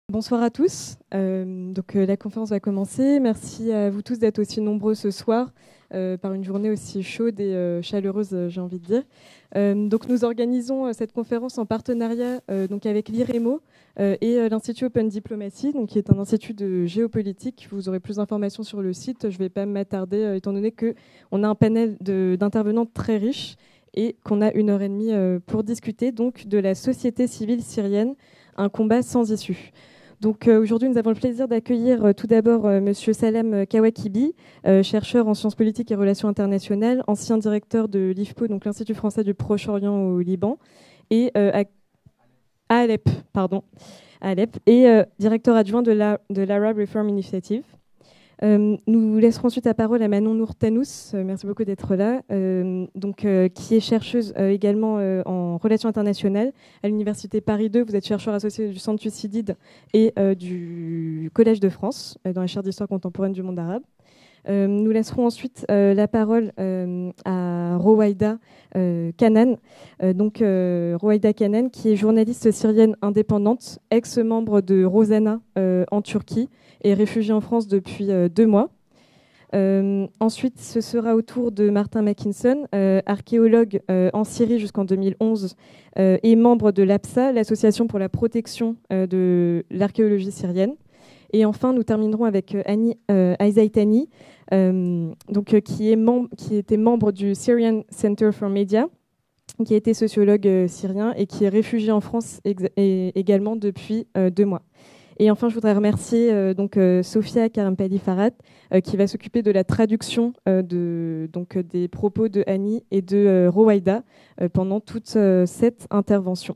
Bonsoir à tous. La conférence va commencer. Merci à vous tous d'être aussi nombreux ce soir par une journée aussi chaude et chaleureuse, j'ai envie de dire. Nous organisons cette conférence en partenariat avec l'IREMO et l'Institut Open Diplomacy, qui est un institut de géopolitique. Vous aurez plus d'informations sur le site. Je ne vais pas m'attarder étant donné qu'on a un panel d'intervenants très riche et qu'on a 1h30 pour discuter de la société civile syrienne, un combat sans issue. Aujourd'hui, nous avons le plaisir d'accueillir tout d'abord Monsieur Salem Kawakibi, chercheur en sciences politiques et relations internationales, ancien directeur de l'IFPO, donc l'Institut français du Proche-Orient au Liban, et à Alep, et directeur adjoint de l'Arab Reform Initiative. Nous laisserons ensuite la parole à Manon Nour-Tanous, merci beaucoup d'être là, qui est chercheuse également en relations internationales à l'Université Paris 2. Vous êtes chercheur associé du Centre Thucydide et du Collège de France, dans la chaire d'histoire contemporaine du monde arabe. Nous laisserons ensuite la parole à Rowaida Kanan, Rowaida Kanan, qui est journaliste syrienne indépendante, ex-membre de Rosanna en Turquie, et réfugiée en France depuis 2 mois. Ensuite, ce sera au tour de Martin Mackinson, archéologue en Syrie jusqu'en 2011 et membre de l'APSA, l'Association pour la protection de l'archéologie syrienne. Et enfin, nous terminerons avec Annie Aizaitani, qui était membre du Syrian Center for Media, qui a été sociologue syrien et qui est réfugiée en France également depuis 2 mois. Et enfin, je voudrais remercier Sofia Karampali Farhat, qui va s'occuper de la traduction des propos de Annie et de Rowaida pendant toute cette intervention.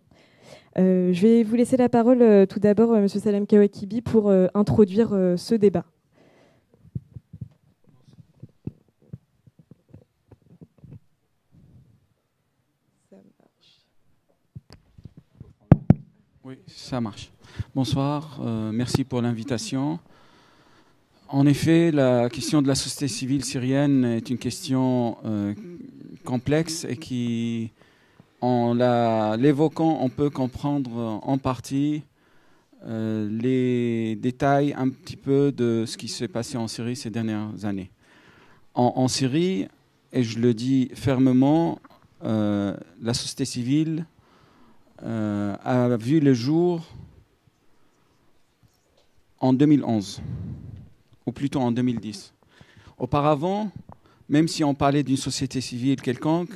Je vais vous laisser la parole tout d'abord, M. Salem Kawakibi, pour introduire ce débat. Ça marche. Oui, ça marche. Bonsoir, merci pour l'invitation. En effet, la question de la société civile syrienne est une question complexe et qui, en l'évoquant, on peut comprendre en partie les détails un petit peu de ce qui s'est passé en Syrie ces dernières années. En Syrie, et je le dis fermement, la société civile a vu le jour en 2011, ou plutôt en 2010. Auparavant, même si on parlait d'une société civile quelconque,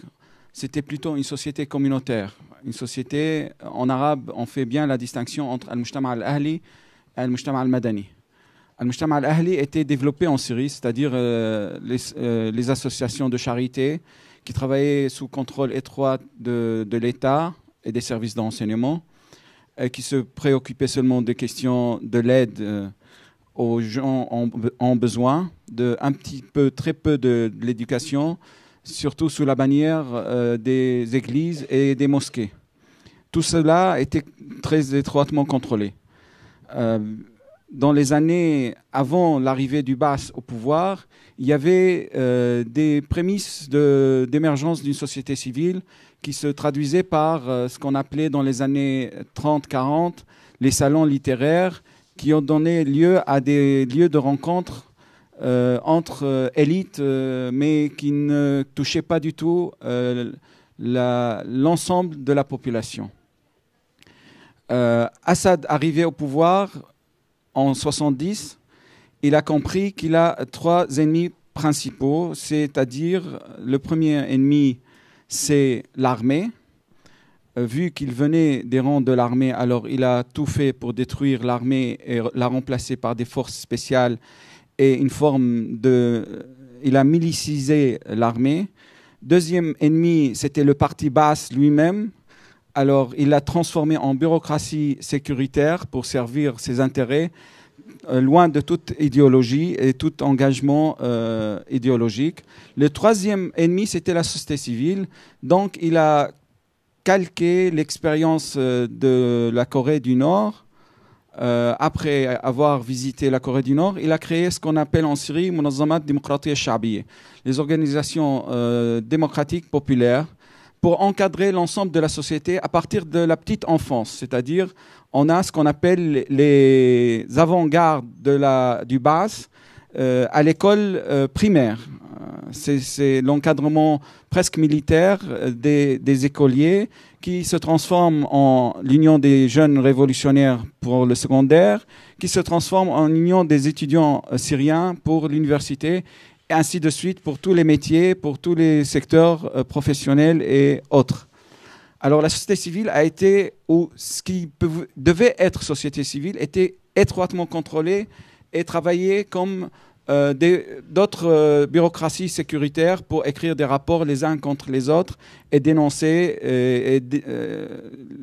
c'était plutôt une société communautaire. Une société, en arabe, on fait bien la distinction entre al-Mujtama al-Ahli et al-Mujtama al-Madani. Al-Mujtama al-Ahli était développé en Syrie, c'est-à-dire les associations de charité qui travaillaient sous contrôle étroit de l'État et des services d'enseignement, qui se préoccupaient seulement des questions de l'aide aux gens en besoin, très peu de l'éducation, surtout sous la bannière des églises et des mosquées. Tout cela était très étroitement contrôlé. Dans les années avant l'arrivée du Baas au pouvoir, il y avait des prémices d'émergence d'une société civile qui se traduisaient par ce qu'on appelait dans les années 30-40 les salons littéraires, qui ont donné lieu à des lieux de rencontre entre élites, mais qui ne touchaient pas du tout l'ensemble de la population. Assad, arrivé au pouvoir en 1970, il a compris qu'il a 3 ennemis principaux, c'est-à-dire le premier ennemi, c'est l'armée. Vu qu'il venait des rangs de l'armée, alors il a tout fait pour détruire l'armée et la remplacer par des forces spéciales et il a milicisé l'armée. Deuxième ennemi, c'était le parti Baas lui-même. Alors il l'a transformé en bureaucratie sécuritaire pour servir ses intérêts, loin de toute idéologie et tout engagement idéologique. Le troisième ennemi, c'était la société civile. Donc il a calqué l'expérience de la Corée du Nord. Après avoir visité la Corée du Nord, il a créé ce qu'on appelle en Syrie Munazzamat Demokratiya Sha'biyya, les organisations démocratiques populaires, pour encadrer l'ensemble de la société à partir de la petite enfance. C'est-à-dire, on a ce qu'on appelle les avant-gardes du BAS à l'école primaire. C'est l'encadrement presque militaire des écoliers qui se transforme en l'Union des jeunes révolutionnaires pour le secondaire, qui se transforme en Union des étudiants syriens pour l'université, et ainsi de suite pour tous les métiers, pour tous les secteurs professionnels et autres. Alors la société civile a été, ou ce qui devait être société civile, était étroitement contrôlée et travaillée comme d'autres bureaucraties sécuritaires pour écrire des rapports les uns contre les autres et dénoncer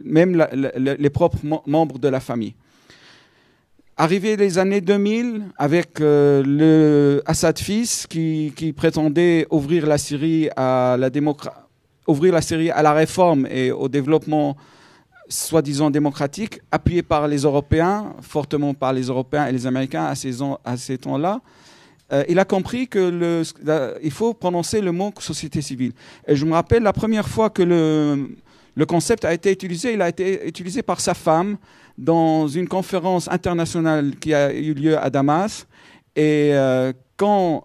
même les propres membres de la famille. Arrivé les années 2000, avec le Assad fils qui prétendait ouvrir la Syrie à la réforme et au développement soi-disant démocratique, appuyé par les Européens, fortement par les Européens et les Américains à ces temps-là, il a compris qu'il faut prononcer le mot société civile. Et je me rappelle la première fois que le concept a été utilisé, il a été utilisé par sa femme dans une conférence internationale qui a eu lieu à Damas. Et quand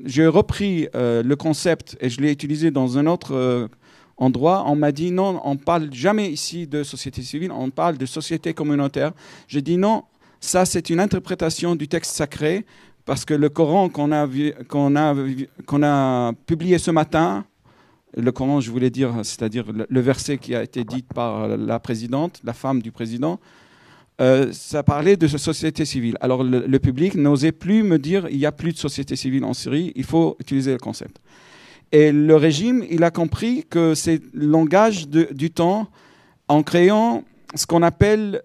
j'ai repris le concept et je l'ai utilisé dans un autre endroit, on m'a dit non, on ne parle jamais ici de société civile, on parle de société communautaire. J'ai dit non, ça c'est une interprétation du texte sacré, parce que le Coran qu'on a publié ce matin, le Coran, je voulais dire, c'est-à-dire le verset qui a été dit par la présidente, la femme du président, ça parlait de société civile. Alors le public n'osait plus me dire il n'y a plus de société civile en Syrie, il faut utiliser le concept. Et le régime, il a compris que c'est le langage du temps en créant ce qu'on appelle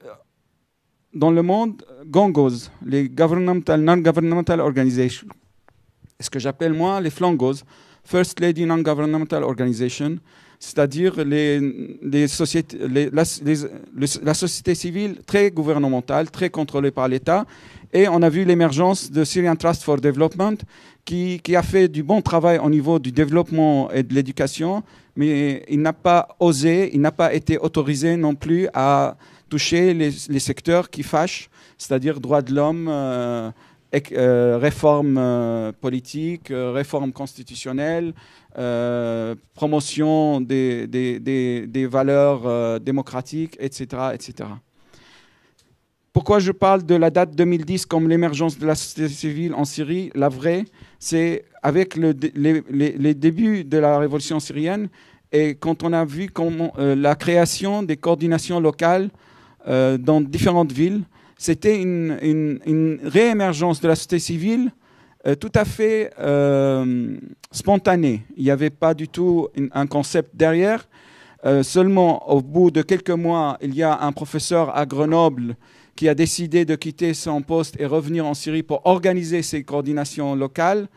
dans le monde GONGOs, les Governmental Non-Governmental Organizations. Ce que j'appelle moi les FLONGOs, First Lady Non-Governmental Organization, c'est-à-dire la société civile très gouvernementale, très contrôlée par l'État. Et on a vu l'émergence de Syrian Trust for Development qui a fait du bon travail au niveau du développement et de l'éducation, mais il n'a pas osé, il n'a pas été autorisé non plus à toucher les secteurs qui fâchent, c'est-à-dire droits de l'homme, réforme politique, réforme constitutionnelle, promotion des valeurs démocratiques, etc., etc. Pourquoi je parle de la date 2010 comme l'émergence de la société civile en Syrie? La vraie, c'est avec les débuts de la révolution syrienne et quand on a vu la création des coordinations locales dans différentes villes, c'était une réémergence de la société civile tout à fait spontanée. Il n'y avait pas du tout un concept derrière. Seulement, au bout de quelques mois, il y a un professeur à Grenoble qui a décidé de quitter son poste et revenir en Syrie pour organiser ces coordinations locales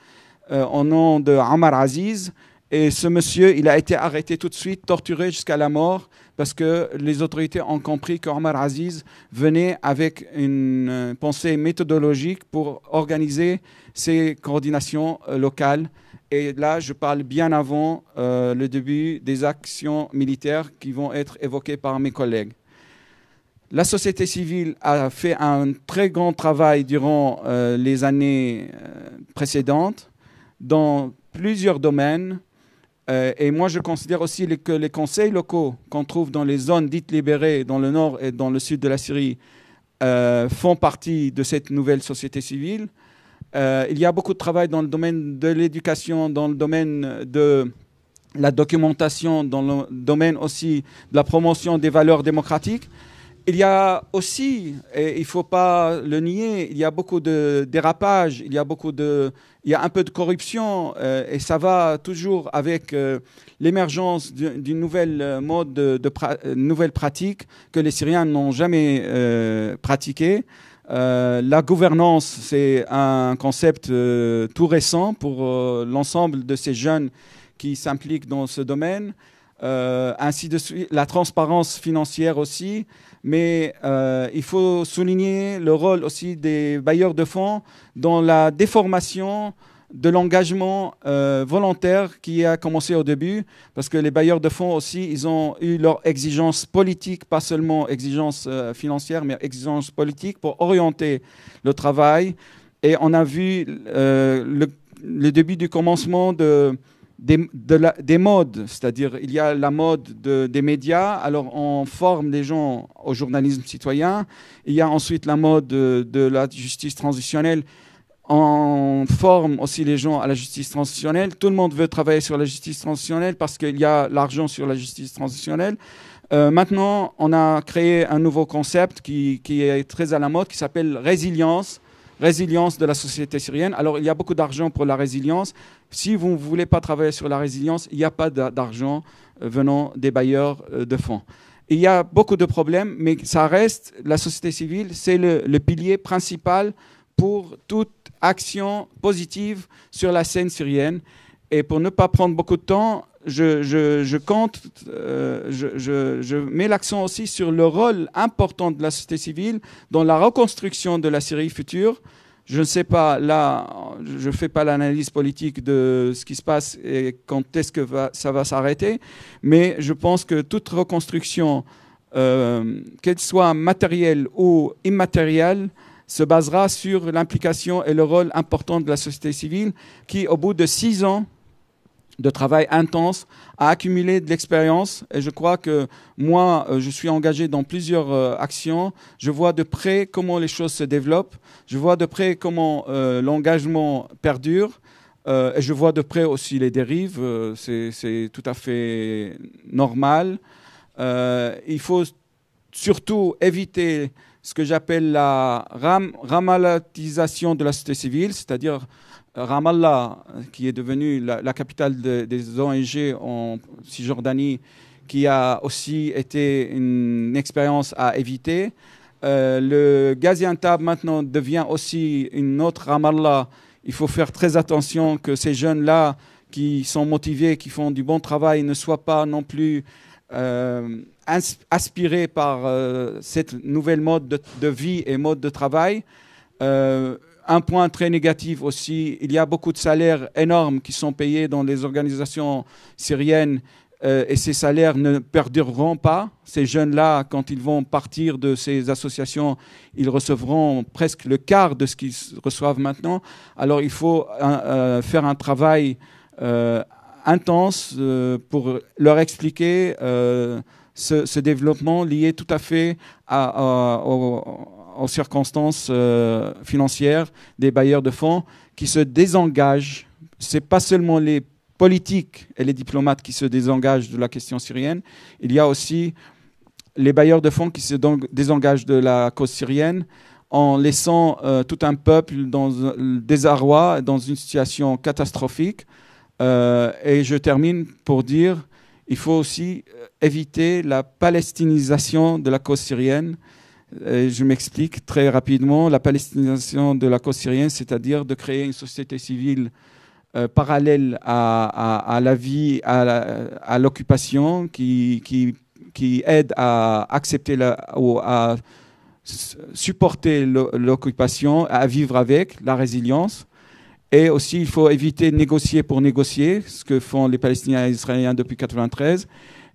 au nom de Ammar Aziz. Et ce monsieur, il a été arrêté tout de suite, torturé jusqu'à la mort, parce que les autorités ont compris qu'Ammar Aziz venait avec une pensée méthodologique pour organiser ces coordinations locales. Et là, je parle bien avant le début des actions militaires qui vont être évoquées par mes collègues. La société civile a fait un très grand travail durant les années précédentes dans plusieurs domaines. Et moi, je considère aussi que les conseils locaux qu'on trouve dans les zones dites libérées, dans le nord et dans le sud de la Syrie, font partie de cette nouvelle société civile. Il y a beaucoup de travail dans le domaine de l'éducation, dans le domaine de la documentation, dans le domaine aussi de la promotion des valeurs démocratiques. Il y a aussi, et il ne faut pas le nier, il y a beaucoup de dérapages, il y a un peu de corruption, et ça va toujours avec l'émergence d'une nouvelle mode, nouvelle pratique que les Syriens n'ont jamais pratiquée. La gouvernance, c'est un concept tout récent pour l'ensemble de ces jeunes qui s'impliquent dans ce domaine. Ainsi de suite, la transparence financière aussi. Mais il faut souligner le rôle aussi des bailleurs de fonds dans la déformation de l'engagement volontaire qui a commencé au début, parce que les bailleurs de fonds aussi, ils ont eu leurs exigences politiques, pas seulement exigences financières, mais exigences politiques pour orienter le travail. Et on a vu le début du commencement des modes, c'est-à-dire il y a la mode des médias, alors on forme les gens au journalisme citoyen, il y a ensuite la mode de la justice transitionnelle, on forme aussi les gens à la justice transitionnelle, tout le monde veut travailler sur la justice transitionnelle parce qu'il y a l'argent sur la justice transitionnelle. Maintenant, on a créé un nouveau concept qui est très à la mode, qui s'appelle résilience de la société syrienne. Alors, il y a beaucoup d'argent pour la résilience. Si vous ne voulez pas travailler sur la résilience, il n'y a pas d'argent venant des bailleurs de fonds. Il y a beaucoup de problèmes, mais ça reste, la société civile, c'est le pilier principal pour toute action positive sur la scène syrienne. Et pour ne pas prendre beaucoup de temps, je mets l'accent aussi sur le rôle important de la société civile dans la reconstruction de la Syrie future. Je ne sais pas, là, je ne fais pas l'analyse politique de ce qui se passe et quand est-ce que ça va s'arrêter, mais je pense que toute reconstruction, qu'elle soit matérielle ou immatérielle, se basera sur l'implication et le rôle important de la société civile qui, au bout de 6 ans de travail intense, a accumulé de l'expérience. Et je crois que moi, je suis engagé dans plusieurs actions. Je vois de près comment les choses se développent. Je vois de près comment l'engagement perdure. Et je vois de près aussi les dérives. C'est tout à fait normal. Il faut surtout éviter ce que j'appelle la ramallatisation de la société civile, c'est-à-dire Ramallah, qui est devenue la capitale des ONG en Cisjordanie, qui a aussi été une expérience à éviter. Le Gaziantep maintenant devient aussi une autre Ramallah. Il faut faire très attention que ces jeunes-là qui sont motivés, qui font du bon travail, ne soient pas non plus aspirés par cette nouvelle mode de vie et mode de travail. Un point très négatif aussi, il y a beaucoup de salaires énormes qui sont payés dans les organisations syriennes et ces salaires ne perdureront pas. Ces jeunes-là, quand ils vont partir de ces associations, ils recevront presque le quart de ce qu'ils reçoivent maintenant. Alors il faut faire un travail intense pour leur expliquer ce développement lié tout à fait aux circonstances financières des bailleurs de fonds qui se désengagent. Ce n'est pas seulement les politiques et les diplomates qui se désengagent de la question syrienne, il y a aussi les bailleurs de fonds qui se désengagent de la cause syrienne en laissant tout un peuple dans le désarroi, dans une situation catastrophique. Et je termine pour dire qu'il faut aussi éviter la palestinisation de la cause syrienne. Et je m'explique très rapidement. La palestinisation de la cause syrienne, c'est-à-dire de créer une société civile parallèle à la vie, à l'occupation, qui aide à accepter ou à supporter l'occupation, à vivre avec la résilience. Et aussi, il faut éviter de négocier pour négocier, ce que font les Palestiniens et les Israéliens depuis 1993.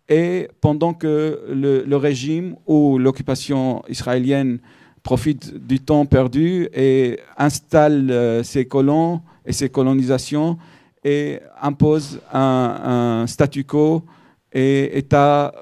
Et pendant que le régime ou l'occupation israélienne profite du temps perdu et installe ses colons et ses colonisations et impose un statu quo et état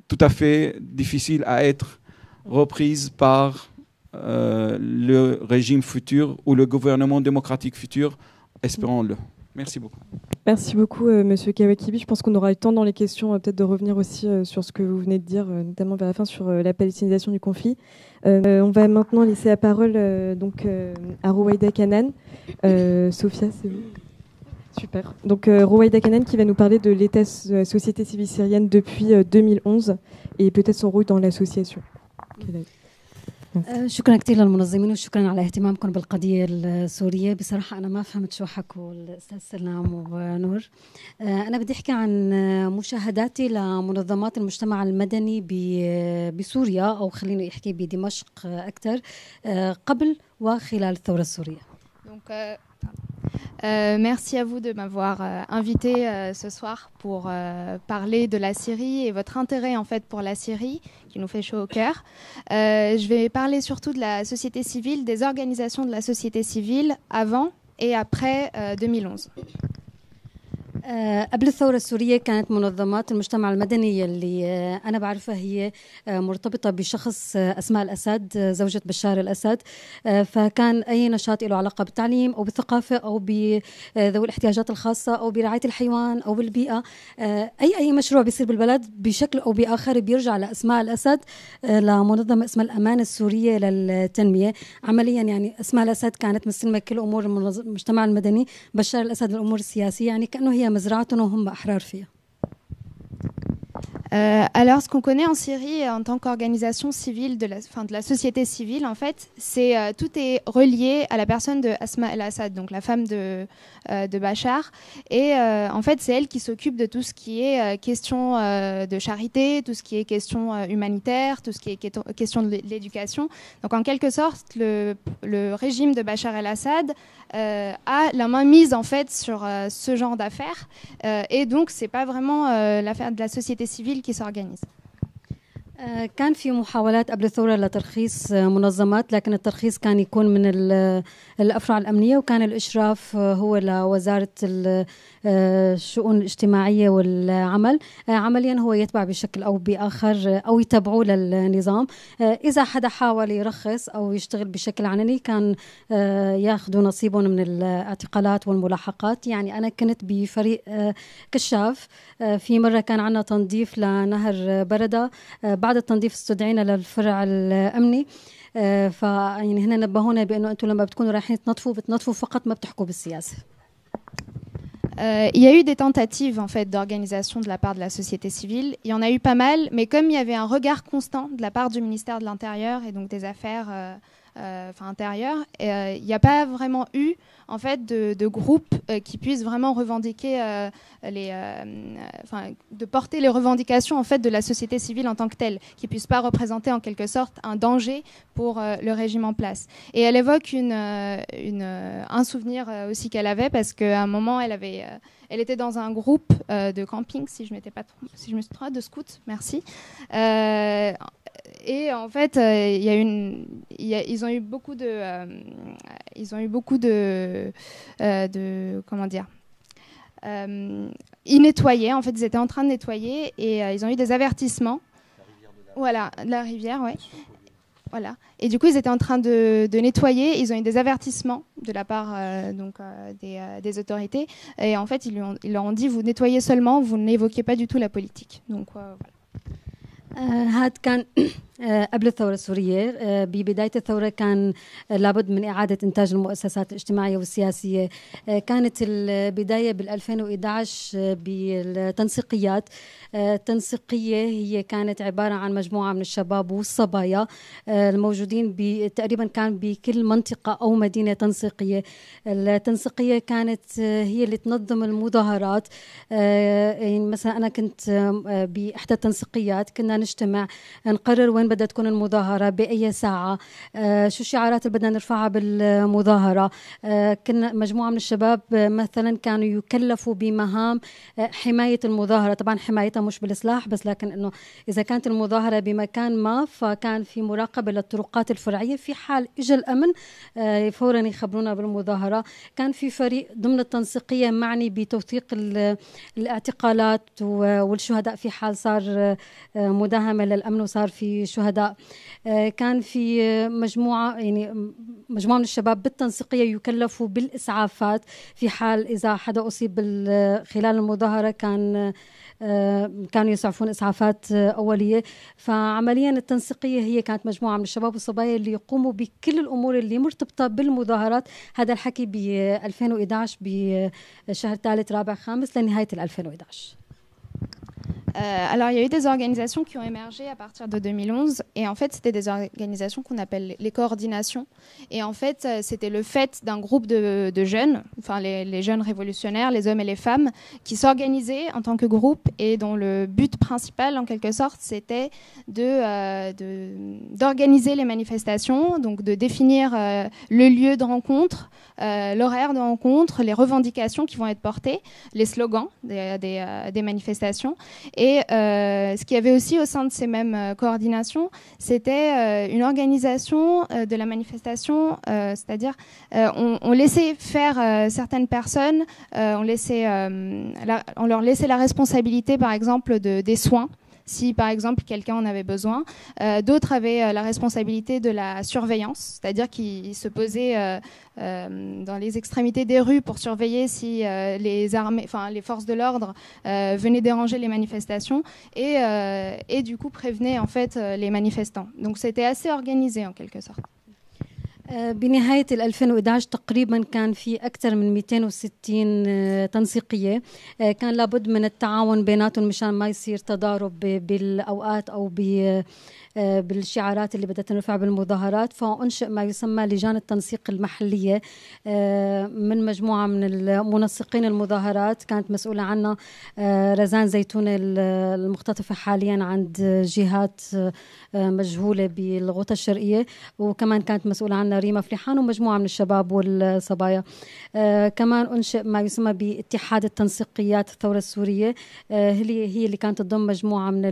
tout à fait difficile à être reprise par le régime futur ou le gouvernement démocratique futur, espérons-le. Merci beaucoup. Merci beaucoup, Monsieur Kawakibi. Je pense qu'on aura le temps dans les questions peut-être de revenir aussi sur ce que vous venez de dire, notamment vers la fin sur la palestinisation du conflit. On va maintenant laisser la parole à Rouaïda Kanan. Sophia, c'est vous. Super. Donc Rouaïda Kanan qui va nous parler de l'état de la société civile syrienne depuis 2011 et peut-être son rôle dans l'association. شكرا كثير للمنظمين وشكرا على اهتمامكم بالقضية السورية. بصراحة أنا ما فهمت شو حكوا الأستاذ سلام ونور. أنا بدي أحكي عن مشاهداتي لمنظمات المجتمع المدني بسوريا أو خليني أحكي بدمشق أكثر قبل وخلال الثورة السورية. Merci à vous de m'avoir invité ce soir pour parler de la Syrie et votre intérêt en fait pour la Syrie qui nous fait chaud au cœur. Je vais parler surtout de la société civile, des organisations de la société civile avant et après 2011. قبل الثورة السورية كانت منظمات المجتمع المدني اللي أنا بعرفها هي مرتبطة بشخص أسماء الأسد زوجة بشار الأسد، فكان أي نشاط له علاقة بالتعليم أو بالثقافة أو بذوي الاحتياجات الخاصة أو برعاية الحيوان أو بالبيئة، أي مشروع بيصير بالبلد بشكل أو بآخر بيرجع لأسماء الأسد لمنظمة اسمها الأمانة السورية للتنمية. عمليا يعني أسماء الأسد كانت مستلمة كل أمور المجتمع المدني، بشار الأسد الأمور السياسية، يعني كأنه هي مزرعتهم وهم أحرار فيها. Alors, ce qu'on connaît en Syrie en tant qu'organisation civile de la société civile, en fait, c'est tout est relié à la personne de Asma el-Assad, donc la femme de Bachar. Et en fait, c'est elle qui s'occupe de tout ce qui est question de charité, tout ce qui est question humanitaire, tout ce qui est question de l'éducation. Donc, en quelque sorte, le régime de Bachar el-Assad a la main mise en fait sur ce genre d'affaires. Et donc, c'est pas vraiment l'affaire de la société civile qui s'organise. كان في محاولات قبل الثورة لترخيص منظمات، لكن الترخيص كان يكون من الأفرع الأمنية، وكان الإشراف هو لوزارة الشؤون الاجتماعية والعمل. عمليا هو يتبع بشكل أو بآخر أو يتبعوا للنظام. إذا حدا حاول يرخص أو يشتغل بشكل علني كان ياخذوا نصيبهم من الاعتقالات والملاحقات. يعني أنا كنت بفريق كشاف، في مرة كان عنا تنظيف لنهر بردة، بعد التنظيف استدعينا للفرع الأمني، فيعني هنا نبهونا بأنه أنتم لما بتكونوا رايحين بتنظفوا فقط، ما بتحكوا بالسياسة. Il y a eu des tentatives en fait d'organisation de la part de la société civile. Il y en a eu pas mal, mais comme il y avait un regard constant de la part du ministère de l'Intérieur et donc des Affaires intérieures, il n'y a pas vraiment eu en fait de groupe qui puisse vraiment revendiquer de porter les revendications en fait de la société civile en tant que telle, qui puisse pas représenter en quelque sorte un danger pour le régime en place. Et elle évoque un souvenir aussi qu'elle avait, parce qu'à un moment elle était dans un groupe de camping, si je me suis trompée, de scouts, merci. Et en fait, ils ont eu beaucoup de comment dire, ils nettoyaient. En fait, ils étaient en train de nettoyer et ils ont eu des avertissements. Voilà, la rivière, ouais. Voilà. Et du coup, ils étaient en train de nettoyer. Ils ont eu des avertissements de la part des autorités. Et en fait, ils leur ont dit, vous nettoyez seulement, vous n'évoquez pas du tout la politique. Donc voilà. هاد كان قبل الثورة السورية. ببداية الثورة كان لابد من إعادة إنتاج المؤسسات الاجتماعية والسياسية. كانت البداية بال2011 بالتنسيقيات. التنسيقية هي كانت عبارة عن مجموعة من الشباب والصبايا الموجودين تقريبا كان بكل منطقة أو مدينة تنسيقية. التنسيقية كانت هي اللي تنظم المظاهرات. يعني مثلا أنا كنت بإحدى التنسيقيات، كنا نجتمع نقرر وين بدها تكون المظاهرة، بأي ساعة، شو الشعارات اللي بدنا نرفعها بالمظاهرة. كنا مجموعة من الشباب مثلا كانوا يكلفوا بمهام حماية المظاهرة. طبعا حمايتها مش بالسلاح بس، لكن إنه إذا كانت المظاهرة بمكان ما فكان في مراقبة للطرقات الفرعية، في حال إجا الأمن فورا يخبرونا بالمظاهرة. كان في فريق ضمن التنسيقية معني بتوثيق الاعتقالات والشهداء في حال صار مداهمة للأمن وصار في شهداء. كان في مجموعة من الشباب بالتنسيقية يكلفوا بالإسعافات في حال إذا حدا أصيب خلال المظاهرة، كانوا يسعفون إسعافات أولية. فعمليا التنسيقية هي كانت مجموعة من الشباب والصبايا اللي يقوموا بكل الأمور اللي مرتبطة بالمظاهرات. هذا الحكي ب2011 بشهر 3 4 5 لنهاية 2011. Alors, il y a eu des organisations qui ont émergé à partir de 2011. Et en fait, c'était des organisations qu'on appelle les coordinations. Et en fait, c'était le fait d'un groupe de jeunes, enfin les jeunes révolutionnaires, les hommes et les femmes, qui s'organisaient en tant que groupe et dont le but principal, en quelque sorte, c'était d'organiser les manifestations, donc de définir le lieu de rencontre, l'horaire de rencontre, les revendications qui vont être portées, les slogans des manifestations. Et ce qu'il y avait aussi au sein de ces mêmes coordinations, c'était une organisation de la manifestation, c'est-à-dire on laissait faire certaines personnes, on leur laissait la responsabilité, par exemple, des soins. Si, par exemple, quelqu'un en avait besoin. D'autres avaient la responsabilité de la surveillance, c'est-à-dire qu'ils se posaient dans les extrémités des rues pour surveiller si les forces de l'ordre venaient déranger les manifestations et du coup prévenaient en fait les manifestants. Donc c'était assez organisé en quelque sorte. بنهاية 2011 تقريبا كان في أكثر من 260 تنسيقية. كان لابد من التعاون بيناتهم مشان ما يصير تضارب بالأوقات أو بالشعارات اللي بدها تنرفع بالمظاهرات. فأنشئ ما يسمى لجان التنسيق المحلية من مجموعة من المنسقين المظاهرات كانت مسؤولة عنها رزان زيتونة المختطفة حاليا عند جهات مجهولة بالغوطة الشرقية، وكمان كانت مسؤولة عنها ريما فليحان ومجموعة من الشباب والصبايا. كمان أنشئ ما يسمى باتحاد التنسيقيات الثورة السورية، هي اللي كانت تضم مجموعة من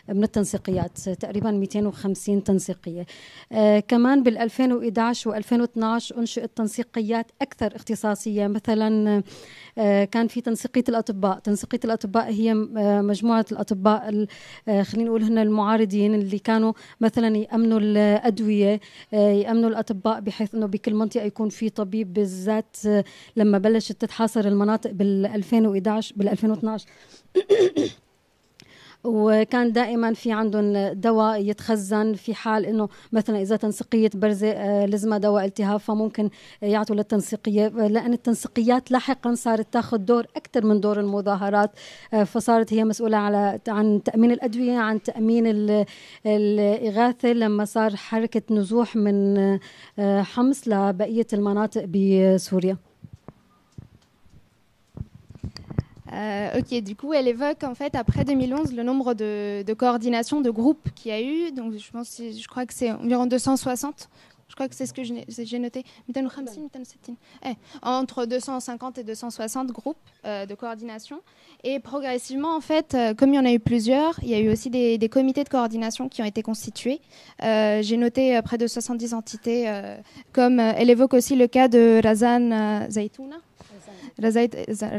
التنسيقيات تقريبا 250 تنسيقية. كمان بال2011 و2012 أنشئت تنسيقيات أكثر اختصاصية. مثلا كان في تنسيقية الأطباء. تنسيقية الأطباء هي مجموعة الأطباء خلينا نقول هن المعارضين اللي كانوا مثلا يأمنوا الأدوية، يأمنوا الأطباء بحيث أنه بكل منطقة يكون في طبيب، بالذات لما بلشت تتحاصر المناطق بال2012 وكان دائما في عندهم دواء يتخزن في حال انه مثلا اذا تنسيقيه برزه لزمها دواء التهاب فممكن يعطوا للتنسيقيه، لان التنسيقيات لاحقا صارت تاخذ دور اكثر من دور المظاهرات، فصارت هي مسؤوله عن تامين الادويه، عن تامين الاغاثه لما صار حركه نزوح من حمص لبقيه المناطق بسوريا. Ok, du coup, elle évoque en fait après 2011 le nombre de coordinations, de groupes qu'il y a eu. Donc, je crois que c'est environ 260. Je crois que c'est ce que j'ai noté. Entre 250 et 260 groupes de coordination. Et progressivement, en fait, comme il y en a eu plusieurs, il y a eu aussi des comités de coordination qui ont été constitués. J'ai noté près de 70 entités. Comme elle évoque aussi le cas de Razan Zaytouna.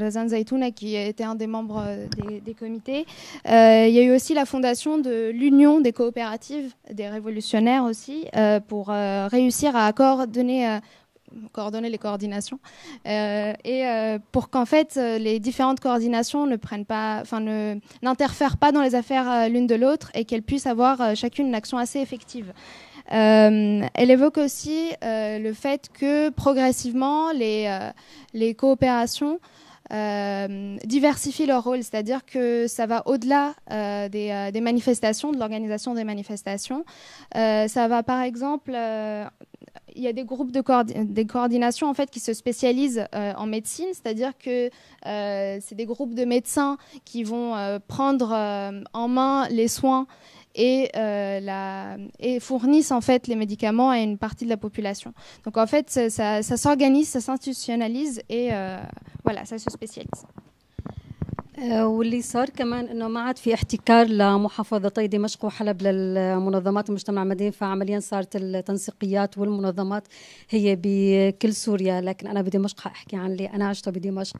Razan Zaytouna qui était un des membres des comités. Il y a eu aussi la fondation de l'Union des coopératives des révolutionnaires aussi pour réussir à coordonner les coordinations pour qu'en fait les différentes coordinations n'interfèrent pas dans les affaires l'une de l'autre et qu'elles puissent avoir chacune une action assez effective. Elle évoque aussi le fait que progressivement les coopérations diversifient leur rôle, c'est-à-dire que ça va au-delà des manifestations, de l'organisation des manifestations. Ça va par exemple, il y a des groupes des coordinations en fait qui se spécialisent en médecine, c'est-à-dire que c'est des groupes de médecins qui vont prendre en main les soins et fournissent en fait les médicaments à une partie de la population. Donc en fait, ça s'organise, ça s'institutionnalise et voilà, ça se spécialise. واللي صار كمان انه ما عاد في احتكار لمحافظتي دمشق وحلب للمنظمات المجتمع المدني، فعمليا صارت التنسيقيات والمنظمات هي بكل سوريا، لكن انا بدمشق حاحكي عن اللي انا عشته بدمشق.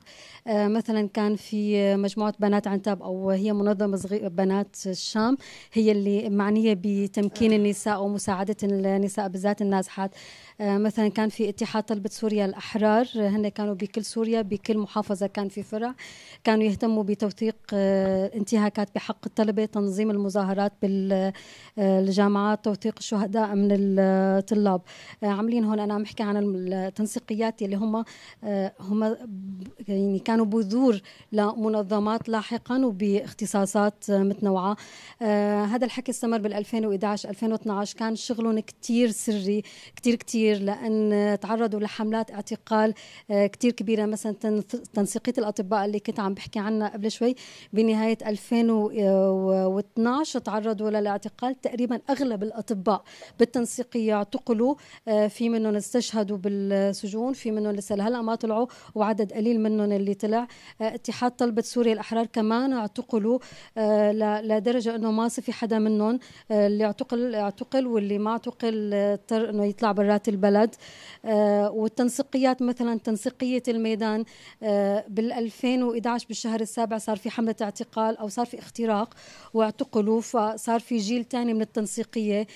مثلا كان في مجموعه بنات عنتاب او هي منظمه صغيره بنات الشام، هي اللي معنيه بتمكين النساء ومساعده النساء بالذات النازحات. مثلا كان في اتحاد طلبة سوريا الأحرار، هن كانوا بكل سوريا بكل محافظة كان في فرع، كانوا يهتموا بتوثيق انتهاكات بحق الطلبة، تنظيم المظاهرات بالجامعات، توثيق الشهداء من الطلاب. عاملين هون أنا عم بحكي عن التنسيقيات اللي هم يعني كانوا بذور لمنظمات لاحقا وباختصاصات متنوعة. هذا الحكي استمر بال2011 2012، كان شغلهم كتير سري كتير لأن تعرضوا لحملات اعتقال كتير كبيرة. مثلا تنسيقية الأطباء اللي كنت عم بحكي عنها قبل شوي بنهاية 2012 تعرضوا للاعتقال. تقريبا أغلب الأطباء بالتنسيقية اعتقلوا، في منهم استشهدوا بالسجون، في منهم لسه هلا ما طلعوا، وعدد قليل منهم اللي طلع. اتحاد طلبة سوريا الأحرار كمان اعتقلوا لدرجة أنه ما في حدا منهم اللي اعتقل واللي ما اعتقل اضطر أنه يطلع برات البلد. والتنسيقيات مثلا تنسيقية الميدان بال2011 بالشهر السابع صار في حملة اعتقال أو صار في اختراق واعتقلوا، فصار في جيل ثاني من التنسيقية.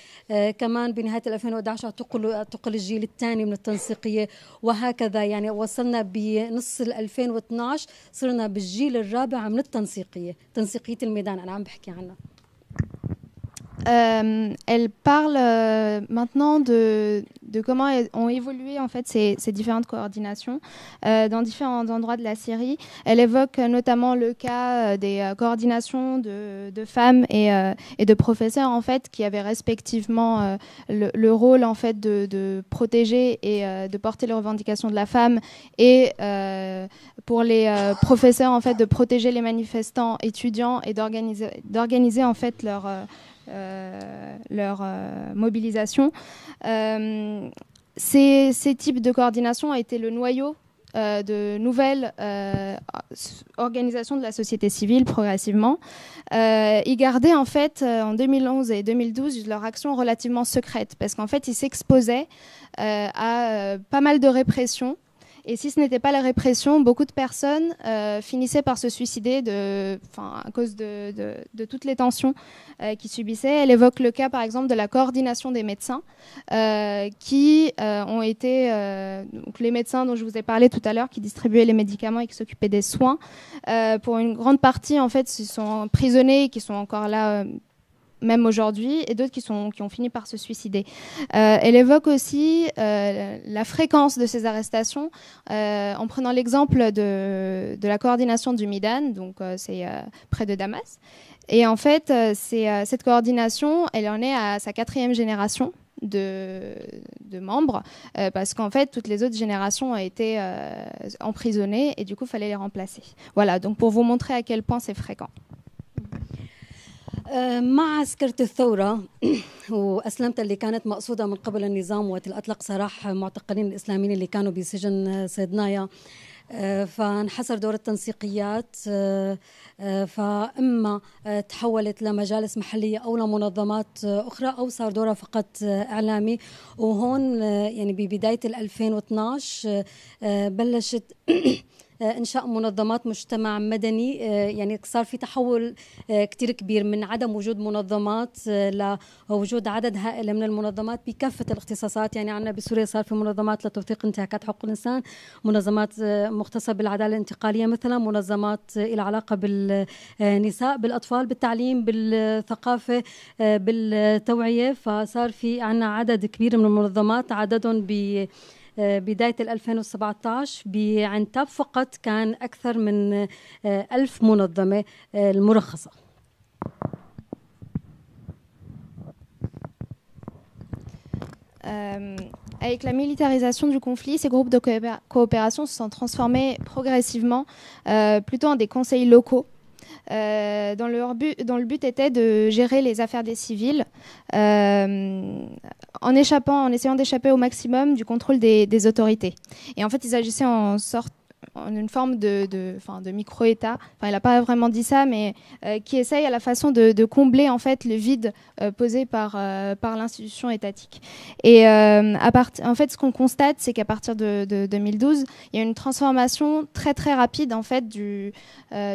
كمان بنهاية 2011 اعتقل الجيل الثاني من التنسيقية، وهكذا يعني وصلنا بنص 2012 صرنا بالجيل الرابع من التنسيقية، تنسيقية الميدان أنا عم بحكي عنها. Elle parle maintenant de comment ont évolué en fait ces différentes coordinations dans différents endroits de la Syrie. Elle évoque notamment le cas des coordinations de femmes et de professeurs en fait qui avaient respectivement le rôle en fait de protéger et de porter les revendications de la femme, et pour les professeurs en fait de protéger les manifestants étudiants et d'organiser en fait leur mobilisation. Ces types de coordination ont été le noyau de nouvelles organisations de la société civile progressivement. Ils gardaient en fait en 2011 et 2012 leur action relativement secrète parce qu'en fait ils s'exposaient à pas mal de répression. Et si ce n'était pas la répression, beaucoup de personnes finissaient par se suicider à cause de toutes les tensions qu'ils subissaient. Elle évoque le cas, par exemple, de la coordination des médecins qui ont été... donc les médecins dont je vous ai parlé tout à l'heure, qui distribuaient les médicaments et qui s'occupaient des soins, pour une grande partie, en fait, se sont emprisonnés et qui sont encore là... même aujourd'hui, et d'autres qui ont fini par se suicider. Elle évoque aussi la fréquence de ces arrestations en prenant l'exemple de la coordination du Midan, donc c'est près de Damas. Et en fait, cette coordination, elle en est à sa 4e génération de membres, parce qu'en fait, toutes les autres générations ont été emprisonnées et du coup, il fallait les remplacer. Voilà, donc pour vous montrer à quel point c'est fréquent. مع عسكرة الثورة وأسلمت اللي كانت مقصودة من قبل النظام وقت الأطلق سراح معتقلين الإسلاميين اللي كانوا بسجن صيدنايا، فانحصر دور التنسيقيات، فإما تحولت لمجالس محلية أو لمنظمات أخرى أو صار دورها فقط إعلامي. وهون يعني ببداية 2012 بلشت إنشاء منظمات مجتمع مدني. يعني صار في تحول كتير كبير من عدم وجود منظمات لوجود عدد هائل من المنظمات بكافة الاختصاصات. يعني عندنا بسوريا صار في منظمات لتوثيق انتهاكات حقوق الإنسان، منظمات مختصة بالعدالة الانتقالية مثلا، منظمات إلى علاقة بالنساء، بالأطفال، بالتعليم، بالثقافة، بالتوعية. فصار في عندنا عدد كبير من المنظمات، عددهم بداية 2017 بعنتاب فقط كان أكثر من 1000 منظمة المرخصة. Avec la militarisation du conflit, ces groupes de coopération se sont transformés progressivement plutôt en des conseils locaux. Dont le but était de gérer les affaires des civils en essayant d'échapper au maximum du contrôle des autorités. Et en fait, ils agissaient en une forme de micro-État. Enfin, il n'a pas vraiment dit ça, mais qui essaye à la façon de combler en fait le vide posé par l'institution étatique. Et en fait, ce qu'on constate, c'est qu'à partir de 2012, il y a une transformation très très rapide en fait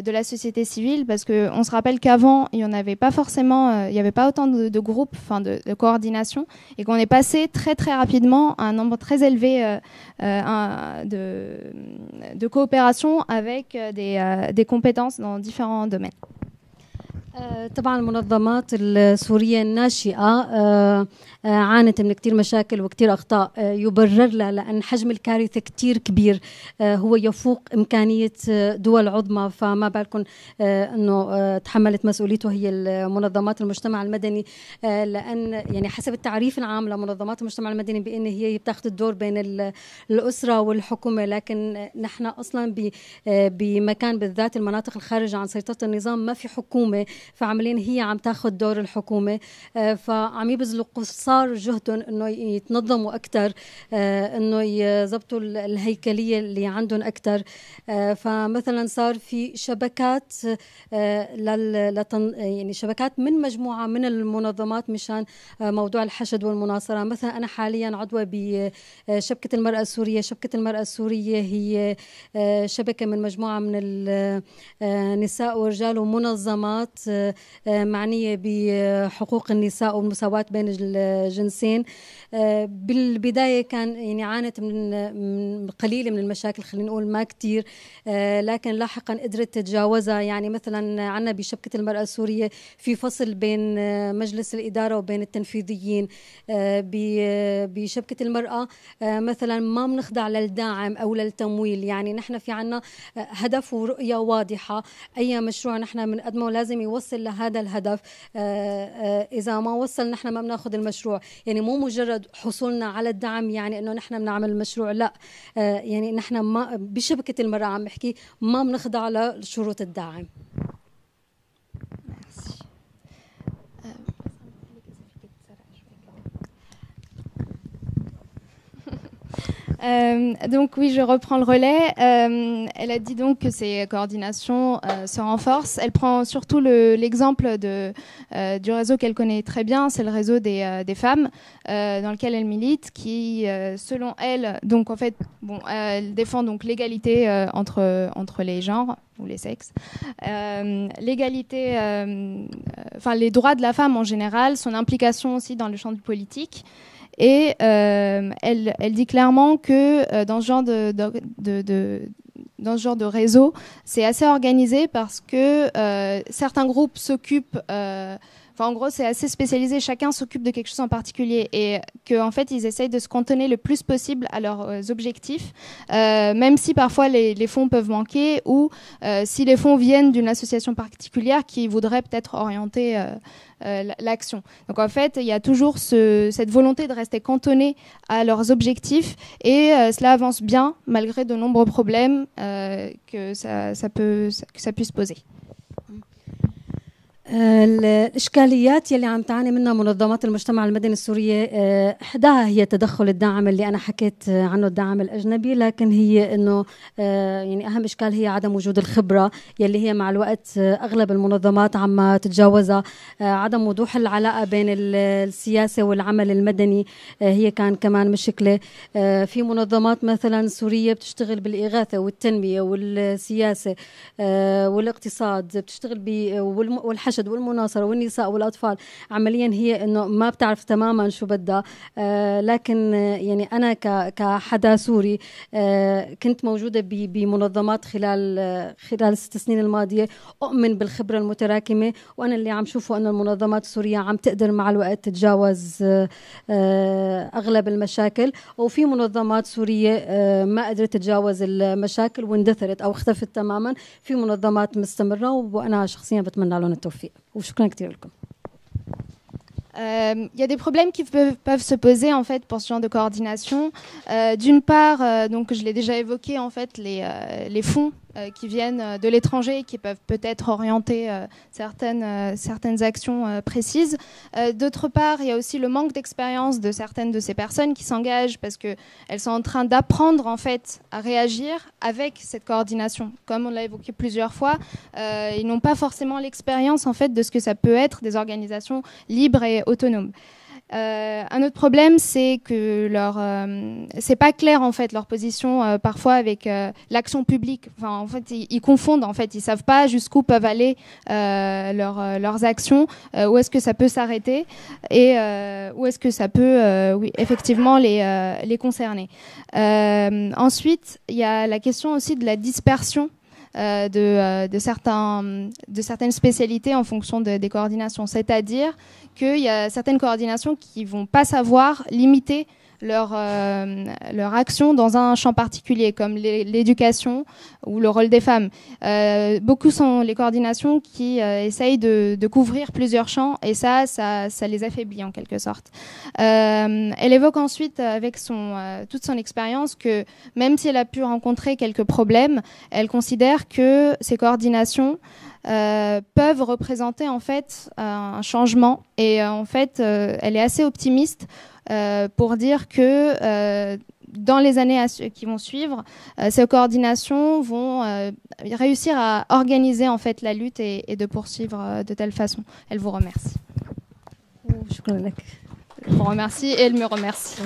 de la société civile, parce que on se rappelle qu'avant, il y en avait pas forcément, il n'y avait pas autant de groupes, enfin de coordination, et qu'on est passé très très rapidement à un nombre très élevé de coopération avec des compétences dans différents domaines. طبعا المنظمات السورية الناشئة عانت من كتير مشاكل وكتير أخطاء يبرر لها لأن حجم الكارثة كتير كبير هو يفوق إمكانية دول عظمى فما بالكم أنه تحملت مسؤوليته هي منظمات المجتمع المدني لأن يعني حسب التعريف العام لمنظمات المجتمع المدني بأن هي بتاخذ الدور بين الأسرة والحكومة لكن نحن أصلا بمكان بالذات المناطق الخارجة عن سيطرة النظام ما في حكومة فعمليا هي عم تاخذ دور الحكومة فعم يبذلوا قصار جهدهم انه يتنظموا اكثر انه يضبطوا الهيكليه اللي عندهم اكثر فمثلا صار في شبكات يعني شبكات من مجموعه من المنظمات مشان موضوع الحشد والمناصره مثلا انا حاليا عضوه بشبكه المراه السوريه شبكه المراه السوريه هي شبكه من مجموعه من النساء ورجال ومنظمات معنية بحقوق النساء والمساواة بين الجنسين بالبداية كان يعني عانت من قليل من المشاكل خلينا نقول ما كتير لكن لاحقا قدرت تتجاوزها يعني مثلا عنا بشبكة المرأة السورية في فصل بين مجلس الإدارة وبين التنفيذيين بشبكة المرأة مثلا ما بنخضع للداعم أو للتمويل يعني نحن في عنا هدف ورؤية واضحة أي مشروع نحن بنقدمه لازم يوصل لهذا الهدف إذا ما وصل نحن ما بناخذ المشروع يعني مو مجرد حصولنا على الدعم يعني إنه نحن بنعمل المشروع لا يعني نحن ما بشبكة المرأة عم بحكي ما بنخضع لشروط الدعم. Donc oui, je reprends le relais. Elle a dit donc que ces coordinations se renforcent. Elle prend surtout l'exemple du réseau qu'elle connaît très bien, c'est le réseau des femmes dans lequel elle milite, qui, selon elle, donc en fait, bon, elle défend donc l'égalité entre les genres ou les sexes, l'égalité, enfin les droits de la femme en général, son implication aussi dans le champ politique. Et elle dit clairement que dans ce genre de réseau, c'est assez organisé parce que certains groupes s'occupent, en gros, c'est assez spécialisé, chacun s'occupe de quelque chose en particulier et qu'en fait, ils essayent de se cantonner le plus possible à leurs objectifs, même si parfois les fonds peuvent manquer ou si les fonds viennent d'une association particulière qui voudrait peut-être orienter l'action. Donc en fait, il y a toujours cette volonté de rester cantonné à leurs objectifs et cela avance bien malgré de nombreux problèmes que ça puisse poser. الإشكاليات يلي عم تعاني منها منظمات المجتمع المدني السورية إحداها هي تدخل الدعم اللي أنا حكيت عنه الدعم الأجنبي لكن هي إنه يعني أهم إشكال هي عدم وجود الخبرة يلي هي مع الوقت أغلب المنظمات عم تتجاوزها عدم وضوح العلاقة بين السياسة والعمل المدني هي كان كمان مشكلة في منظمات مثلا سورية بتشتغل بالإغاثة والتنمية والسياسة والاقتصاد بتشتغل والحشد والمناصرة والنساء والأطفال عمليا هي إنه ما بتعرف تماما شو بدها لكن يعني أنا كحدا سوري كنت موجودة بمنظمات خلال 6 سنين الماضية أؤمن بالخبرة المتراكمة وأنا اللي عم شوفه أن المنظمات السورية عم تقدر مع الوقت تتجاوز أغلب المشاكل وفي منظمات سورية ما قدرت تتجاوز المشاكل واندثرت أو اختفت تماما في منظمات مستمرة وأنا شخصيا بتمنى لهم التوفيق وشكرا كثير لكم. Il y a des problèmes qui peuvent se poser en fait pour ce genre de coordination. D'une part, donc je l'ai déjà évoqué en fait les fonds qui viennent de l'étranger qui peuvent peut-être orienter certaines actions précises. D'autre part, il y a aussi le manque d'expérience de certaines de ces personnes qui s'engagent parce que elles sont en train d'apprendre en fait à réagir avec cette coordination. Comme on l'a évoqué plusieurs fois, ils n'ont pas forcément l'expérience en fait de ce que ça peut être des organisations libres et autonomes. Un autre problème, c'est que c'est pas clair en fait leur position parfois avec l'action publique. Enfin, en fait, ils confondent. En fait, ils savent pas jusqu'où peuvent aller leurs actions, où est-ce que ça peut s'arrêter et où est-ce que ça peut, oui, effectivement les concerner. Ensuite, il y a la question aussi de la dispersion. De certaines spécialités en fonction des coordinations. C'est-à-dire qu'il y a certaines coordinations qui ne vont pas savoir limiter leur action dans un champ particulier, comme l'éducation ou le rôle des femmes. Beaucoup sont les coordinations qui essayent de couvrir plusieurs champs, et ça les affaiblit en quelque sorte. Elle évoque ensuite, avec toute son expérience, que même si elle a pu rencontrer quelques problèmes, elle considère que ces coordinations peuvent représenter en fait un changement, et en fait elle est assez optimiste pour dire que dans les années qui vont suivre, ces coordinations vont réussir à organiser en fait la lutte et de poursuivre de telle façon. Elle vous remercie. Je vous remercie et elle me remercie.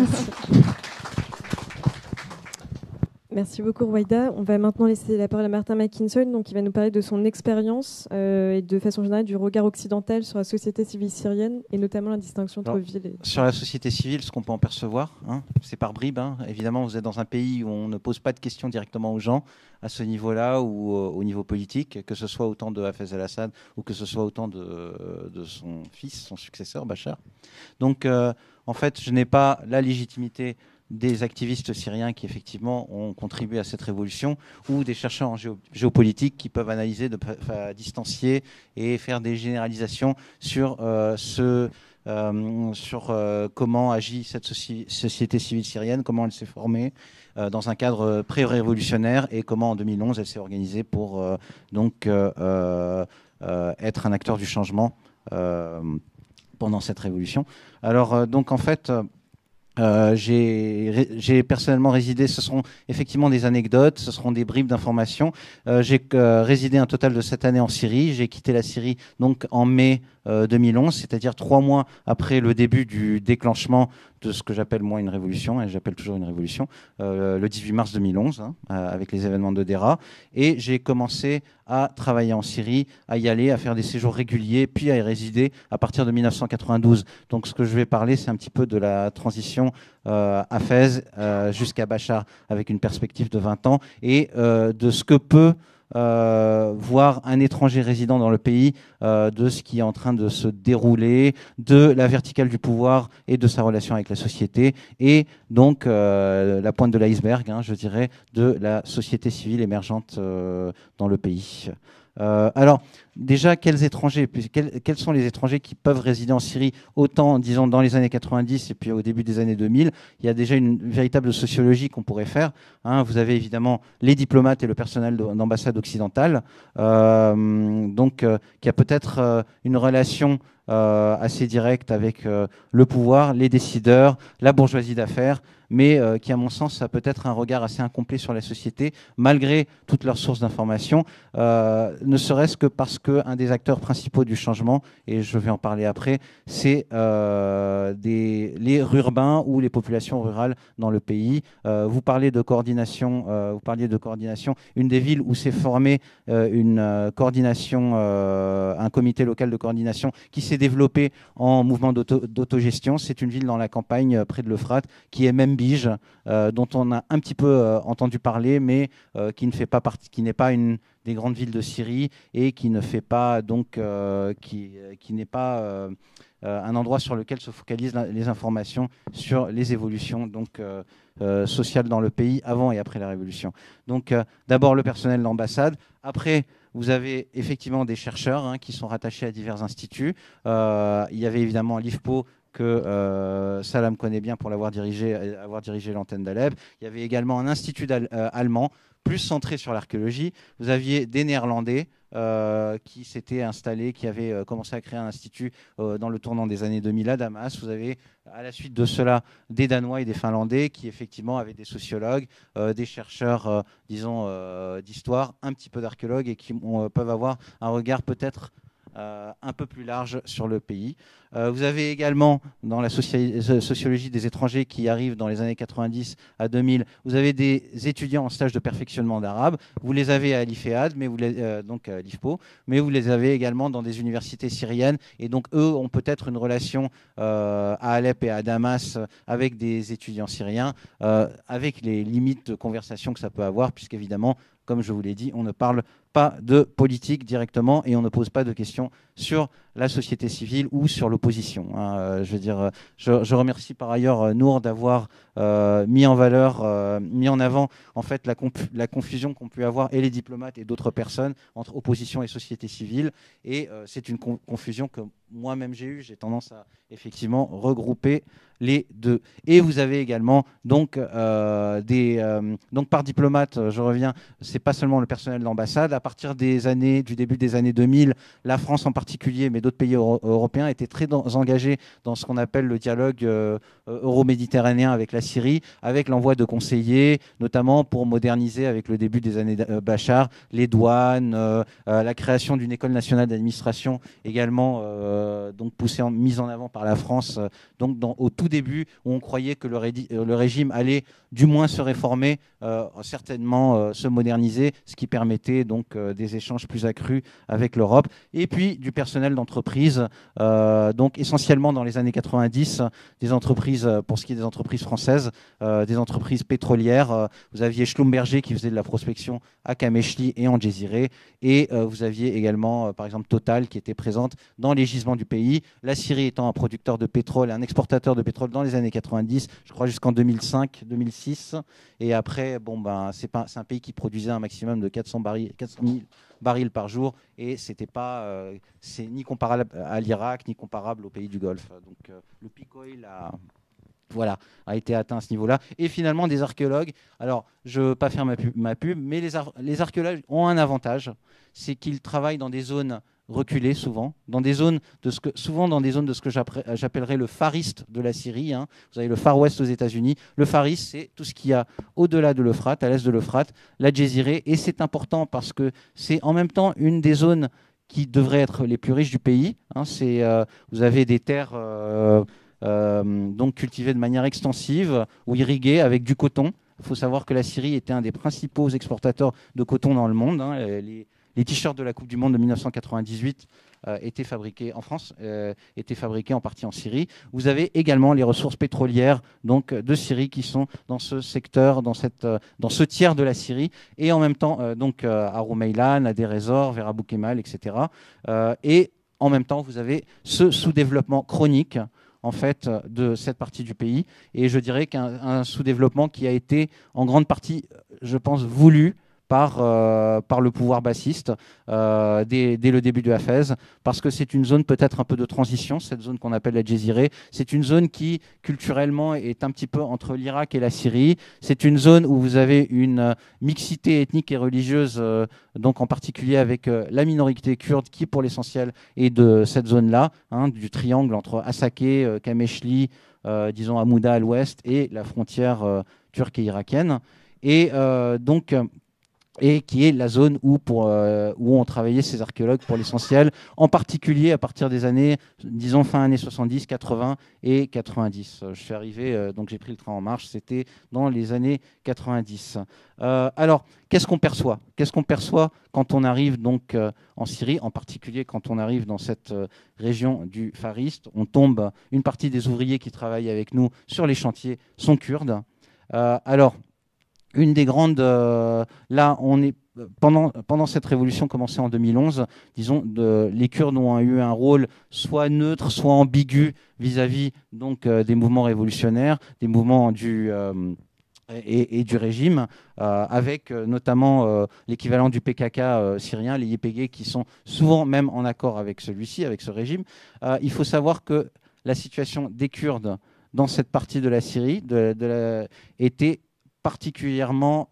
Merci beaucoup, Rouaïda. On va maintenant laisser la parole à Martin Mackinson, donc, qui va nous parler de son expérience et de façon générale du regard occidental sur la société civile syrienne, et notamment la distinction entre ville et... Sur la société civile, ce qu'on peut en percevoir, c'est par bribes. Évidemment, vous êtes dans un pays où on ne pose pas de questions directement aux gens à ce niveau-là ou au niveau politique, que ce soit au temps de Hafez al-Assad ou que ce soit au temps de son fils, son successeur, Bachar. Donc, en fait, je n'ai pas la légitimité des activistes syriens qui effectivement ont contribué à cette révolution, ou des chercheurs en géopolitique qui peuvent analyser, distancier et faire des généralisations sur comment agit cette société civile syrienne, comment elle s'est formée dans un cadre pré-révolutionnaire, et comment en 2011 elle s'est organisée pour être un acteur du changement pendant cette révolution. Alors donc en fait... j'ai personnellement résidé, ce seront effectivement des anecdotes, ce seront des bribes d'informations. J'ai résidé un total de 7 années en Syrie. J'ai quitté la Syrie donc en mai 2011, c'est-à-dire 3 mois après le début du déclenchement de ce que j'appelle moi une révolution, et j'appelle toujours une révolution, le 18 mars 2011, avec les événements de Deraa. Et j'ai commencé à travailler en Syrie, à y aller, à faire des séjours réguliers, puis à y résider à partir de 1992. Donc ce que je vais parler, c'est un petit peu de la transition à Fès jusqu'à Bachar, avec une perspective de 20 ans, et de ce que peut voir un étranger résident dans le pays, de ce qui est en train de se dérouler, de la verticale du pouvoir et de sa relation avec la société, et donc la pointe de l'iceberg, je dirais, de la société civile émergente dans le pays. Alors, déjà, quels sont les étrangers qui peuvent résider en Syrie, autant, disons, dans les années 90 et puis au début des années 2000? Il y a déjà une véritable sociologie qu'on pourrait faire. Vous avez évidemment les diplomates et le personnel d'ambassade occidentale, qui a peut-être une relation assez directe avec le pouvoir, les décideurs, la bourgeoisie d'affaires, mais qui, à mon sens, a peut-être un regard assez incomplet sur la société, malgré toutes leurs sources d'information, ne serait-ce que parce qu'un des acteurs principaux du changement, et je vais en parler après, c'est les rurbains ou les populations rurales dans le pays. Vous parliez de coordination. Une des villes où s'est formé une coordination, un comité local de coordination qui s'est développé en mouvement d'autogestion, c'est une ville dans la campagne près de l'Euphrate, qui est Membige, dont on a un petit peu entendu parler, mais qui ne fait pas partie, qui n'est pas une des grandes villes de Syrie, et qui ne fait pas donc qui n'est pas un endroit sur lequel se focalisent les informations sur les évolutions donc sociales dans le pays avant et après la révolution. Donc d'abord le personnel d'ambassade, après vous avez effectivement des chercheurs qui sont rattachés à divers instituts. Il y avait évidemment l'IFPO, que Salam connaît bien pour avoir dirigé l'antenne d'Alep. Il y avait également un institut allemand, plus centré sur l'archéologie. Vous aviez des Néerlandais qui s'étaient installés, qui avaient commencé à créer un institut dans le tournant des années 2000 à Damas. Vous avez, à la suite de cela, des Danois et des Finlandais qui, effectivement, avaient des sociologues, des chercheurs, disons, d'histoire, un petit peu d'archéologues, et qui peuvent avoir un regard peut-être un peu plus large sur le pays. Vous avez également, dans la sociologie des étrangers qui arrive dans les années 90 à 2000, vous avez des étudiants en stage de perfectionnement d'arabe. Vous les avez à l'IFEAD, donc à l'IFPO, mais vous les avez également dans des universités syriennes. Et donc, eux ont peut-être une relation à Alep et à Damas avec des étudiants syriens, avec les limites de conversation que ça peut avoir, puisqu'évidemment, comme je vous l'ai dit, on ne parle pas de politique directement et on ne pose pas de questions sur la société civile ou sur l'opposition. Je veux dire, je remercie par ailleurs Nour d'avoir mis en valeur, mis en avant en fait la confusion qu'ont pu avoir et les diplomates et d'autres personnes entre opposition et société civile. Et c'est une confusion que moi-même j'ai eue. J'ai tendance à effectivement regrouper les deux. Et vous avez également donc donc par diplomate, je reviens, c'est pas seulement le personnel d'ambassade. À partir du début des années 2000, la France en particulier, mais d'autres pays européens étaient très engagés dans ce qu'on appelle le dialogue euro-méditerranéen avec la Syrie, avec l'envoi de conseillers, notamment pour moderniser avec le début des années Bachar, les douanes, la création d'une école nationale d'administration également donc mise en avant par la France donc au tout début où on croyait que le régime allait du moins se réformer, certainement se moderniser, ce qui permettait donc des échanges plus accrus avec l'Europe. Et puis du personnel d'entreprise, donc essentiellement dans les années 90, des entreprises, pour ce qui est des entreprises françaises, des entreprises pétrolières. Vous aviez Schlumberger qui faisait de la prospection à Kameshli et en Djeziré, et vous aviez également par exemple Total qui était présente dans les gisements du pays. La Syrie étant un producteur de pétrole, un exportateur de pétrole dans les années 90, je crois jusqu'en 2005-2006. Et après, c'est un pays qui produisait un maximum de 400 000 barils par jour, et c'est ni comparable à l'Irak, ni comparable aux pays du Golfe. Donc le peak oil a été atteint à ce niveau-là. Et finalement, des archéologues, alors je ne veux pas faire ma pub, mais les archéologues ont un avantage, c'est qu'ils travaillent dans des zones reculées souvent, dans des zones de ce que j'appellerais le Far East de la Syrie. Vous avez le Far West aux États-Unis. Le Far East, c'est tout ce qu'il y a au-delà de l'Euphrate, à l'est de l'Euphrate, la Djeziré. Et c'est important parce que c'est en même temps une des zones qui devraient être les plus riches du pays. Vous avez des terres donc cultivées de manière extensive ou irriguées avec du coton. Il faut savoir que la Syrie était un des principaux exportateurs de coton dans le monde. Les t-shirts de la Coupe du Monde de 1998 étaient fabriqués en France, étaient fabriqués en partie en Syrie. Vous avez également les ressources pétrolières donc, de Syrie qui sont dans ce secteur, dans ce tiers de la Syrie, et en même temps à Roumeïlan, à Deir ez-Zor, vers Abou Kemal, etc. Et en même temps, vous avez ce sous-développement chronique en fait, de cette partie du pays. Et je dirais qu'un sous-développement qui a été en grande partie, je pense, voulu par le pouvoir bassiste dès le début de Hafez, parce que c'est une zone peut-être un peu de transition, cette zone qu'on appelle la Djeziré. C'est une zone qui, culturellement, est un petit peu entre l'Irak et la Syrie. C'est une zone où vous avez une mixité ethnique et religieuse, donc en particulier avec la minorité kurde, qui, pour l'essentiel, est de cette zone-là, du triangle entre Hasakeh, Kameshli, disons Hamouda à l'ouest, et la frontière turque et irakienne. Et qui est la zone où ont travaillé ces archéologues pour l'essentiel, en particulier à partir des années, disons fin années 70, 80 et 90. Je suis arrivé, donc j'ai pris le train en marche, c'était dans les années 90. Alors, qu'est-ce qu'on perçoit ? Qu'est-ce qu'on perçoit quand on arrive donc en Syrie, en particulier quand on arrive dans cette région du Far East ? On une partie des ouvriers qui travaillent avec nous sur les chantiers sont kurdes. Alors, une des grandes... là, on est pendant cette révolution commencée en 2011, disons, les Kurdes ont eu un rôle soit neutre, soit ambigu vis-à-vis donc des mouvements révolutionnaires, des mouvements du régime, avec notamment l'équivalent du PKK syrien, les YPG, qui sont souvent même en accord avec celui-ci, avec ce régime. Il faut savoir que la situation des Kurdes dans cette partie de la Syrie était particulièrement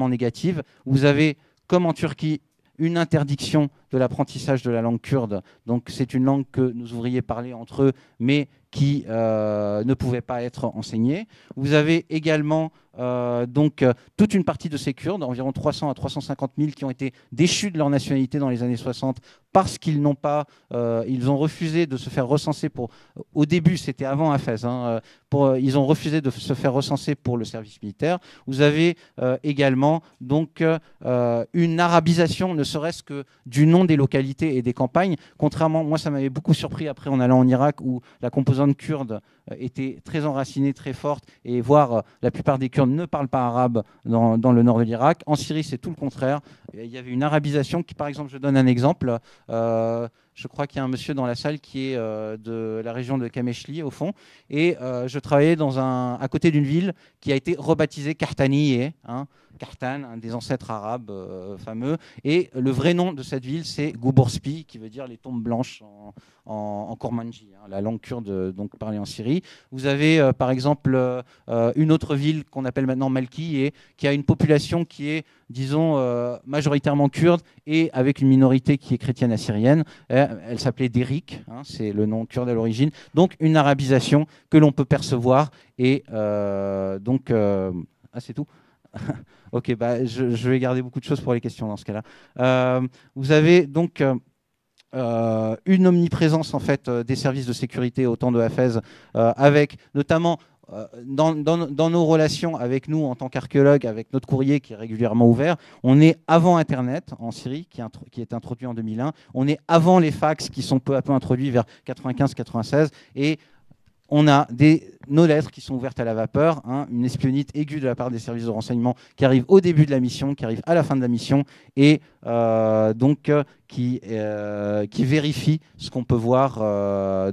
négative. Vous avez, comme en Turquie, une interdiction de l'apprentissage de la langue kurde. Donc c'est une langue que nos ouvriers parlaient entre eux, mais qui ne pouvait pas être enseignée. Vous avez également donc toute une partie de ces Kurdes, environ 300 à 350 000, qui ont été déchus de leur nationalité dans les années 60 parce qu'ils n'ont pas, ils ont refusé de se faire recenser pour. Au début, c'était avant Hafez, hein, ils ont refusé de se faire recenser pour le service militaire. Vous avez également donc une arabisation, ne serait-ce que du nom des localités et des campagnes. Contrairement, moi, ça m'avait beaucoup surpris après en allant en Irak, où la composante kurde était très enracinée, très forte, et voire la plupart des Kurdes ne parlent pas arabe dans le nord de l'Irak. En Syrie, c'est tout le contraire. Il y avait une arabisation qui, par exemple, je donne un exemple. Je crois qu'il y a un monsieur dans la salle qui est de la région de Kameshli, au fond. Et je travaillais à côté d'une ville qui a été rebaptisée Kartaniye, hein, Kartan, un des ancêtres arabes fameux. Et le vrai nom de cette ville, c'est Gouborspi, qui veut dire les tombes blanches en Kurmanji, hein, la langue kurde donc parlée en Syrie. Vous avez par exemple une autre ville qu'on appelle maintenant Malki, qui a une population qui est, disons, majoritairement kurde et avec une minorité qui est chrétienne assyrienne. Elle s'appelait Derik, hein, c'est le nom kurde à l'origine. Donc une arabisation que l'on peut percevoir. Et donc, c'est tout. Ok, je vais garder beaucoup de choses pour les questions dans ce cas-là. Vous avez donc une omniprésence en fait des services de sécurité au temps de Hafez, avec notamment dans nos relations avec nous en tant qu'archéologues, avec notre courrier qui est régulièrement ouvert. On est avant Internet en Syrie, qui est introduit en 2001. On est avant les fax qui sont peu à peu introduits vers 95-96. Et on a nos lettres qui sont ouvertes à la vapeur, hein, une espionnite aiguë de la part des services de renseignement qui arrive au début de la mission, qui arrive à la fin de la mission, et donc qui vérifie ce qu'on peut voir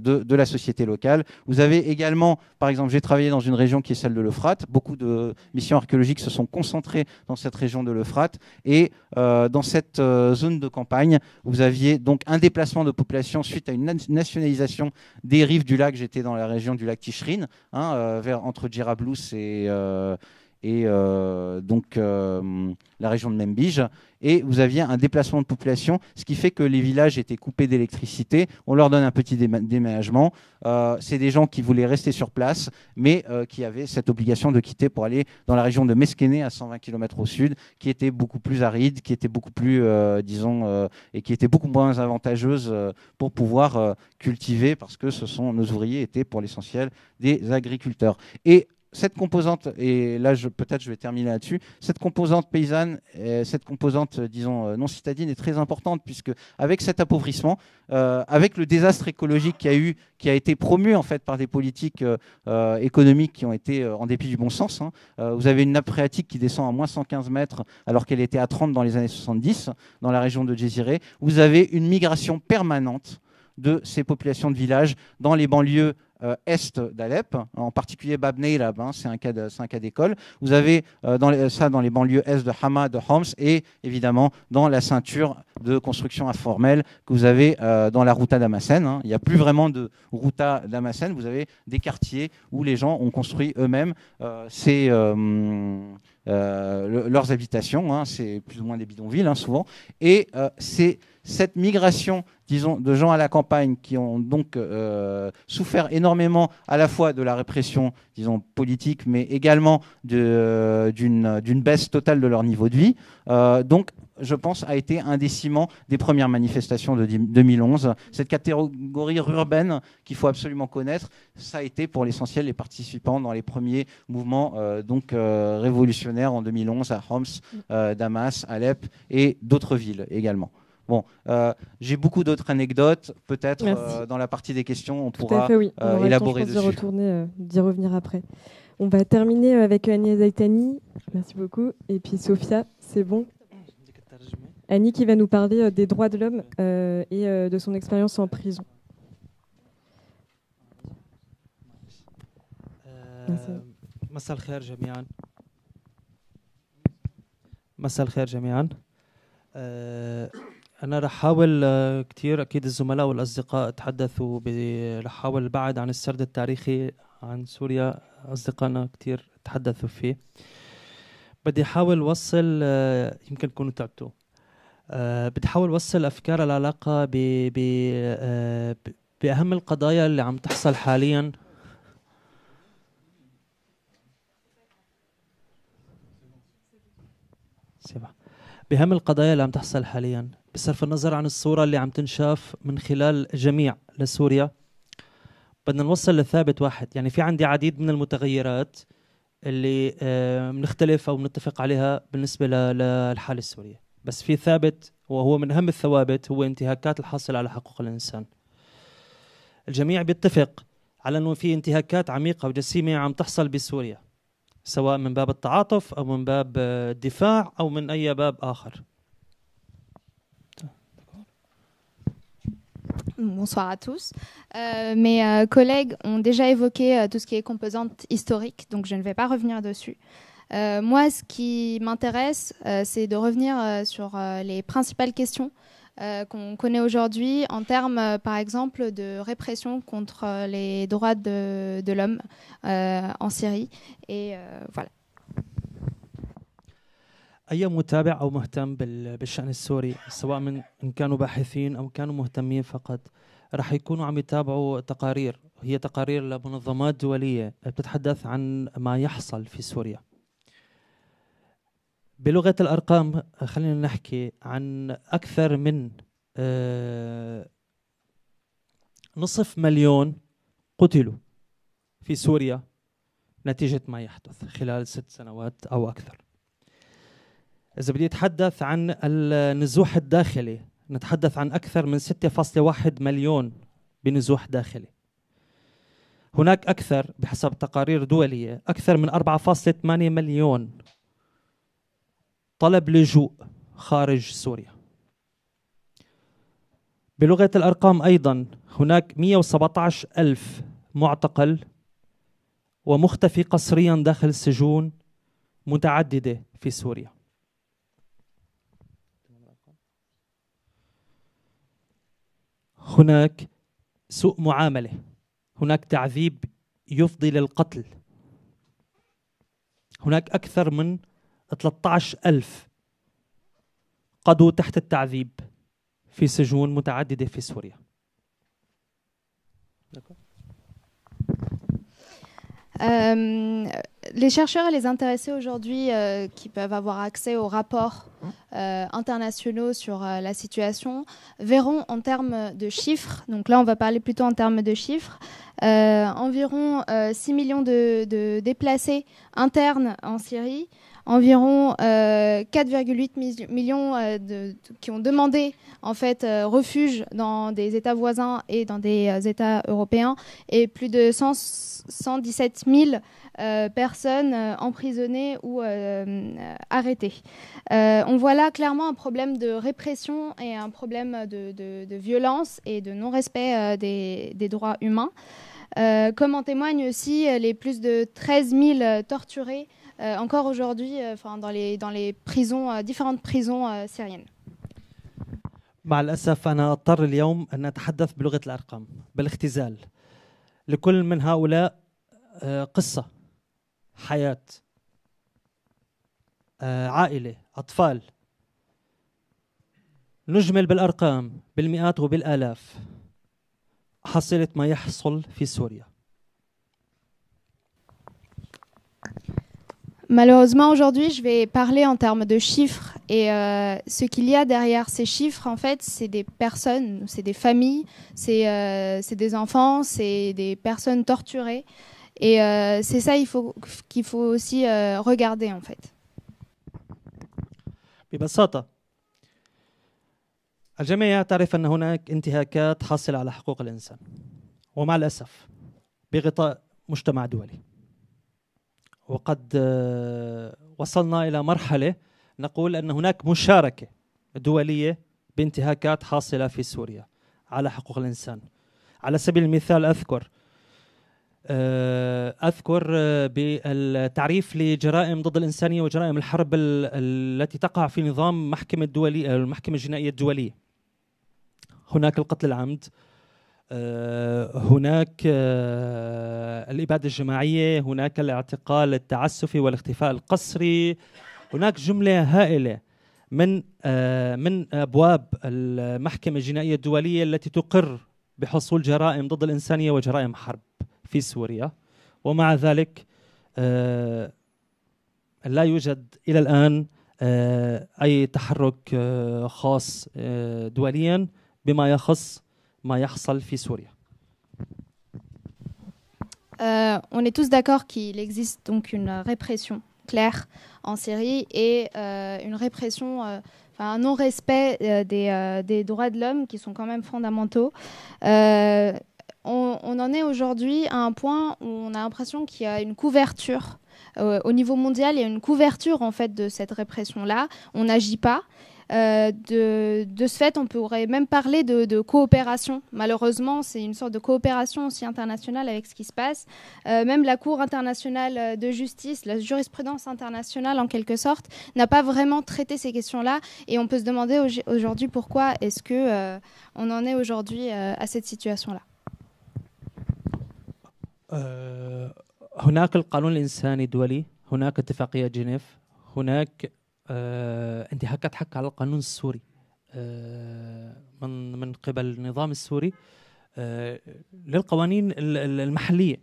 de la société locale. Vous avez également, par exemple, j'ai travaillé dans une région qui est celle de l'Euphrate. Beaucoup de missions archéologiques se sont concentrées dans cette région de l'Euphrate. Et dans cette zone de campagne, vous aviez donc un déplacement de population suite à une nationalisation des rives du lac. J'étais dans la région du lac Tishrin, hein, entre Djerablus et donc la région de Membij, et vous aviez un déplacement de population, ce qui fait que les villages étaient coupés d'électricité. On leur donne un petit déménagement. C'est des gens qui voulaient rester sur place, mais qui avaient cette obligation de quitter pour aller dans la région de Meskéné, à 120 km au sud, qui était beaucoup plus aride, qui était beaucoup plus, et qui était beaucoup moins avantageuse pour pouvoir cultiver, parce que nos ouvriers étaient pour l'essentiel des agriculteurs. Et cette composante, et là peut-être je vais terminer là-dessus, cette composante paysanne, cette composante, disons, non citadine est très importante, puisque avec cet appauvrissement, avec le désastre écologique qui a été promu en fait par des politiques économiques qui ont été en dépit du bon sens, hein, vous avez une nappe phréatique qui descend à moins 115 mètres alors qu'elle était à 30 dans les années 70 dans la région de Djéziré. Vous avez une migration permanente de ces populations de villages dans les banlieues est d'Alep, en particulier Bab Neilab, hein, c'est un cas d'école. Vous avez ça dans les banlieues est de Hama, de Homs, et évidemment dans la ceinture de construction informelle que vous avez dans la Routa d'Amassen. Hein. Il n'y a plus vraiment de Routa d'Amassen, vous avez des quartiers où les gens ont construit eux-mêmes leurs habitations, hein, c'est plus ou moins des bidonvilles, hein, souvent, et c'est cette migration, disons, de gens à la campagne qui ont donc souffert énormément à la fois de la répression, disons, politique, mais également d'une baisse totale de leur niveau de vie. Donc, je pense, a été un des ciments des premières manifestations de 2011. Cette catégorie urbaine qu'il faut absolument connaître, ça a été pour l'essentiel les participants dans les premiers mouvements révolutionnaires en 2011 à Homs, Damas, Alep et d'autres villes également. Bon, j'ai beaucoup d'autres anecdotes. Peut-être dans la partie des questions, on pourra élaborer dessus. D'y revenir après. On va terminer avec Annie Zaitani. Merci beaucoup. Et puis Sophia, c'est bon. Annie qui va nous parler des droits de l'homme et de son expérience en prison. مساء الخير جميعا. مساء الخير جميعا. أنا رح أحاول كتير، أكيد الزملاء والأصدقاء تحدثوا، رح أحاول البعد عن السرد التاريخي عن سوريا، أصدقائنا كتير تحدثوا فيه. بدي أحاول وصل، يمكن تكونوا تعبتوا، بدي أحاول وصل أفكار العلاقة بأهم القضايا اللي عم تحصل حاليا. بهم القضايا اللي عم تحصل حاليا بصرف النظر عن الصورة اللي عم تنشاف من خلال الجميع لسوريا، بدنا نوصل لثابت واحد. يعني في عندي عديد من المتغيرات اللي بنختلف أو بنتفق عليها بالنسبة للحالة السورية، بس في ثابت وهو من أهم الثوابت هو انتهاكات الحاصلة على حقوق الإنسان. الجميع بيتفق على أنه في انتهاكات عميقة وجسيمة عم تحصل بسوريا، سواء من باب التعاطف أو من باب الدفاع أو من أي باب آخر. Bonsoir à tous. Mes collègues ont déjà évoqué tout ce qui est composante historique, donc je ne vais pas revenir dessus. Moi, ce qui m'intéresse, c'est de revenir sur les principales questions qu'on connaît aujourd'hui en termes, par exemple, de répression contre les droits de l'homme en Syrie. Et voilà. أي متابع أو مهتم بالشأن السوري، سواء إن كانوا باحثين أو كانوا مهتمين فقط، رح يكونوا عم يتابعوا تقارير، هي تقارير لمنظمات دولية بتتحدث عن ما يحصل في سوريا. بلغة الأرقام خلينا نحكي عن أكثر من 500,000 قتلوا في سوريا نتيجة ما يحدث خلال 6 سنوات أو أكثر. إذا بدي أتحدث عن النزوح الداخلي، نتحدث عن أكثر من 6.1 مليون بنزوح داخلي. هناك أكثر بحسب تقارير دولية أكثر من 4.8 مليون طلب لجوء خارج سوريا. بلغة الأرقام أيضا هناك 117,000 معتقل ومختفي قسريا داخل سجون متعددة في سوريا. هناك سوء معاملة، هناك تعذيب يفضي للقتل، هناك أكثر من 13,000 قضوا تحت التعذيب في سجون متعددة في سوريا. Les chercheurs et les intéressés aujourd'hui qui peuvent avoir accès aux rapports internationaux sur la situation verront en termes de chiffres, donc là on va parler plutôt en termes de chiffres, environ 6 millions de déplacés internes en Syrie, environ 4,8 millions qui ont demandé en fait refuge dans des États voisins et dans des États européens, et plus de 117 000 personnes emprisonnées ou arrêtées. On voit là clairement un problème de répression et un problème de violence et de non-respect des droits humains. Comme en témoignent aussi les plus de 13 000 torturés encore aujourd'hui dans les prisons, différentes prisons syriennes. مع الأسف أنا أضطر اليوم أن أتحدث بلغة الأرقام بالاختزال. لكل من هؤلاء قصة، حياة، عائلة، أطفال. نجمل بالأرقام بالمئات وبالآلاف حصيلة ما يحصل في سوريا. Malheureusement, aujourd'hui, je vais parler en termes de chiffres, et ce qu'il y a derrière ces chiffres, en fait, c'est des personnes, c'est des familles, c'est des enfants, c'est des personnes torturées, et c'est ça qu'il faut aussi regarder, en fait. ببساطة الجميع تعرف أن هناك انتهاكات حاصلة على حقوق الإنسان، ومع الأسف بغطاء مجتمع دولي. وقد وصلنا إلى مرحلة نقول أن هناك مشاركة دولية بانتهاكات حاصلة في سوريا على حقوق الإنسان. على سبيل المثال أذكر بالتعريف لجرائم ضد الإنسانية وجرائم الحرب التي تقع في نظام المحكمة الجنائية الدولية. هناك القتل العمد، هناك الإبادة الجماعية، هناك الاعتقال التعسفي والاختفاء القسري، هناك جملة هائلة من أبواب المحكمة الجنائية الدولية التي تقر بحصول جرائم ضد الإنسانية وجرائم حرب في سوريا، ومع ذلك لا يوجد إلى الآن أي تحرك خاص دوليا بما يخص ما يحصل في سوريا. On est tous d'accord qu'il existe donc une répression claire en Syrie et une répression, un non-respect des droits de l'homme qui sont quand même fondamentaux. On en est aujourd'hui à un point où on a l'impression qu'il y a une couverture au niveau mondial, il y a une couverture en fait de cette répression-là. On n'agit pas. De ce fait, on pourrait même parler de coopération. Malheureusement, c'est une sorte de coopération aussi internationale avec ce qui se passe. Même la Cour internationale de justice, la jurisprudence internationale en quelque sorte, n'a pas vraiment traité ces questions-là. Et on peut se demander aujourd'hui pourquoi est-ce que on en est aujourd'hui à cette situation-là. هناك القانون الإنساني الدولي، هناك اتفاقية جنيف، هناك انتهاكات حق على القانون السوري من قبل النظام السوري للقوانين المحلية.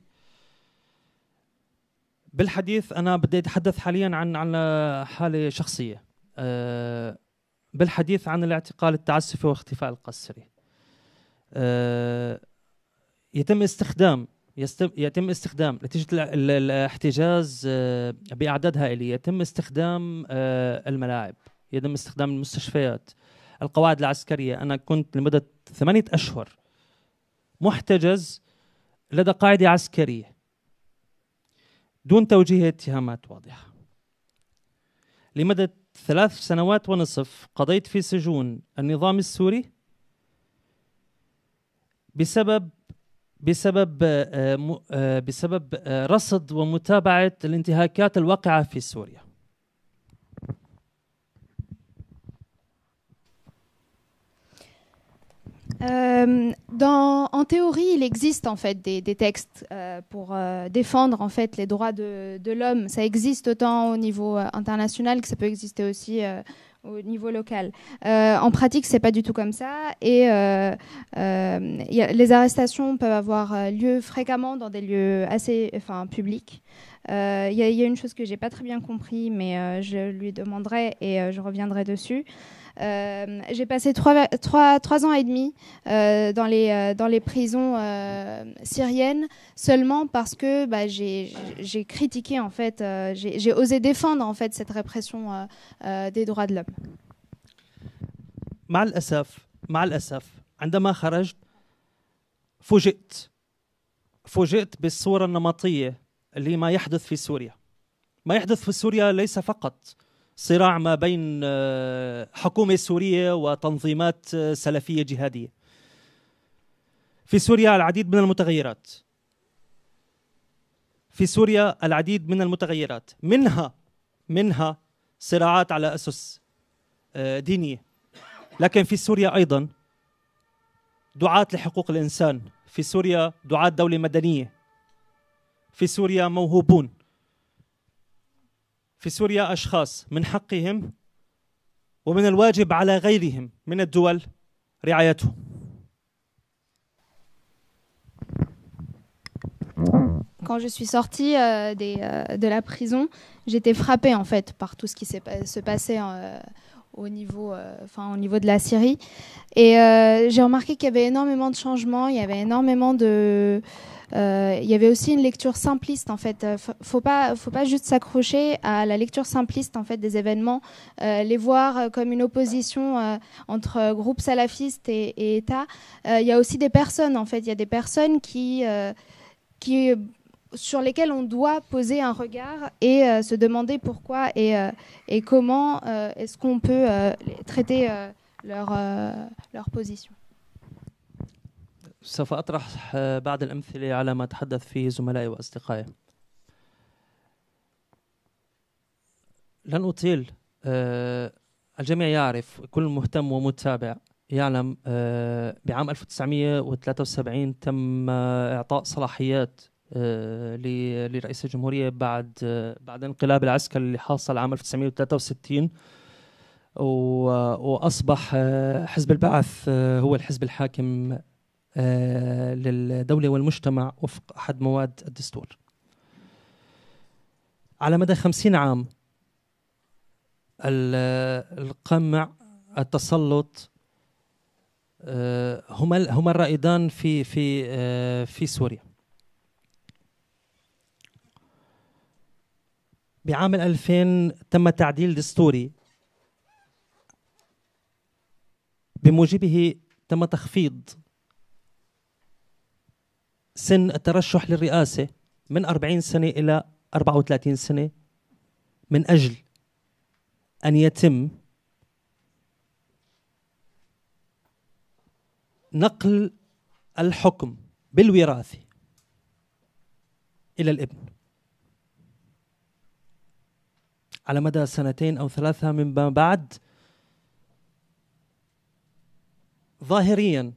بالحديث أنا بدي أتحدث حاليا عن حالة شخصية، بالحديث عن الاعتقال التعسفي واختفاء القسري. يتم استخدام نتيجة الاحتجاز بأعداد هائلية، يتم استخدام الملاعب، يتم استخدام المستشفيات، القواعد العسكرية. أنا كنت لمدة 8 أشهر محتجز لدى قاعدة عسكرية دون توجيه اتهامات واضحة. لمدة 3 سنوات ونصف قضيت في سجون النظام السوري بسبب رصد ومتابعة الانتهاكات الواقعة في سوريا. En théorie, il existe en fait des textes pour défendre en fait les droits de l'homme. Ça existe autant au niveau international que ça peut exister aussi au niveau local. En pratique, c'est pas du tout comme ça. Et les arrestations peuvent avoir lieu fréquemment dans des lieux assez, publics. Il y a une chose que j'ai pas très bien compris, mais je lui demanderai et je reviendrai dessus. J'ai passé 3 ans et demi dans les prisons syriennes seulement parce que j'ai critiqué en fait, j'ai osé défendre en fait cette répression des droits de l'homme. مع الأسف عندما خرجت فوجئت بالصورة النمطية اللي ما يحدث في سوريا. ما يحدث في سوريا ليس فقط صراع ما بين حكومة سورية وتنظيمات سلفية جهادية. في سوريا العديد من المتغيرات، منها صراعات على أسس دينية، لكن في سوريا أيضا دعاة لحقوق الإنسان، في سوريا دعاة دولة مدنية، في سوريا موهوبون، في سوريا أشخاص من حقهم ومن الواجب على غيرهم من الدول رعايتهم. Quand je suis sortie de la prison, j'étais frappée en fait par tout ce qui se passait au niveau de la Syrie. Et j'ai remarqué qu'il y avait énormément de changements, il y avait énormément de... il y avait aussi une lecture simpliste en fait. Faut pas juste s'accrocher à la lecture simpliste en fait des événements, les voir comme une opposition entre groupes salafistes et État. Il y a aussi des personnes en fait. Il y a des personnes qui sur lesquelles on doit poser un regard et se demander pourquoi et comment est-ce qu'on peut traiter leur position. سوف أطرح بعض الأمثلة على ما تحدث فيه زملائي وأصدقائي. لن أطيل، الجميع يعرف، كل مهتم ومتابع يعلم بعام 1973 تم إعطاء صلاحيات لرئيس الجمهورية بعد الانقلاب العسكري اللي حصل عام 1963، وأصبح حزب البعث هو الحزب الحاكم للدولة والمجتمع وفق أحد مواد الدستور. على مدى 50 عام القمع، التسلط، هما الرائدان في سوريا. بعام 2000 تم تعديل دستوري بموجبه تم تخفيض سن الترشح للرئاسة من 40 سنة إلى 34 سنة من أجل أن يتم نقل الحكم بالوراثة إلى الابن على مدى 2 أو 3 من بعد. ظاهريا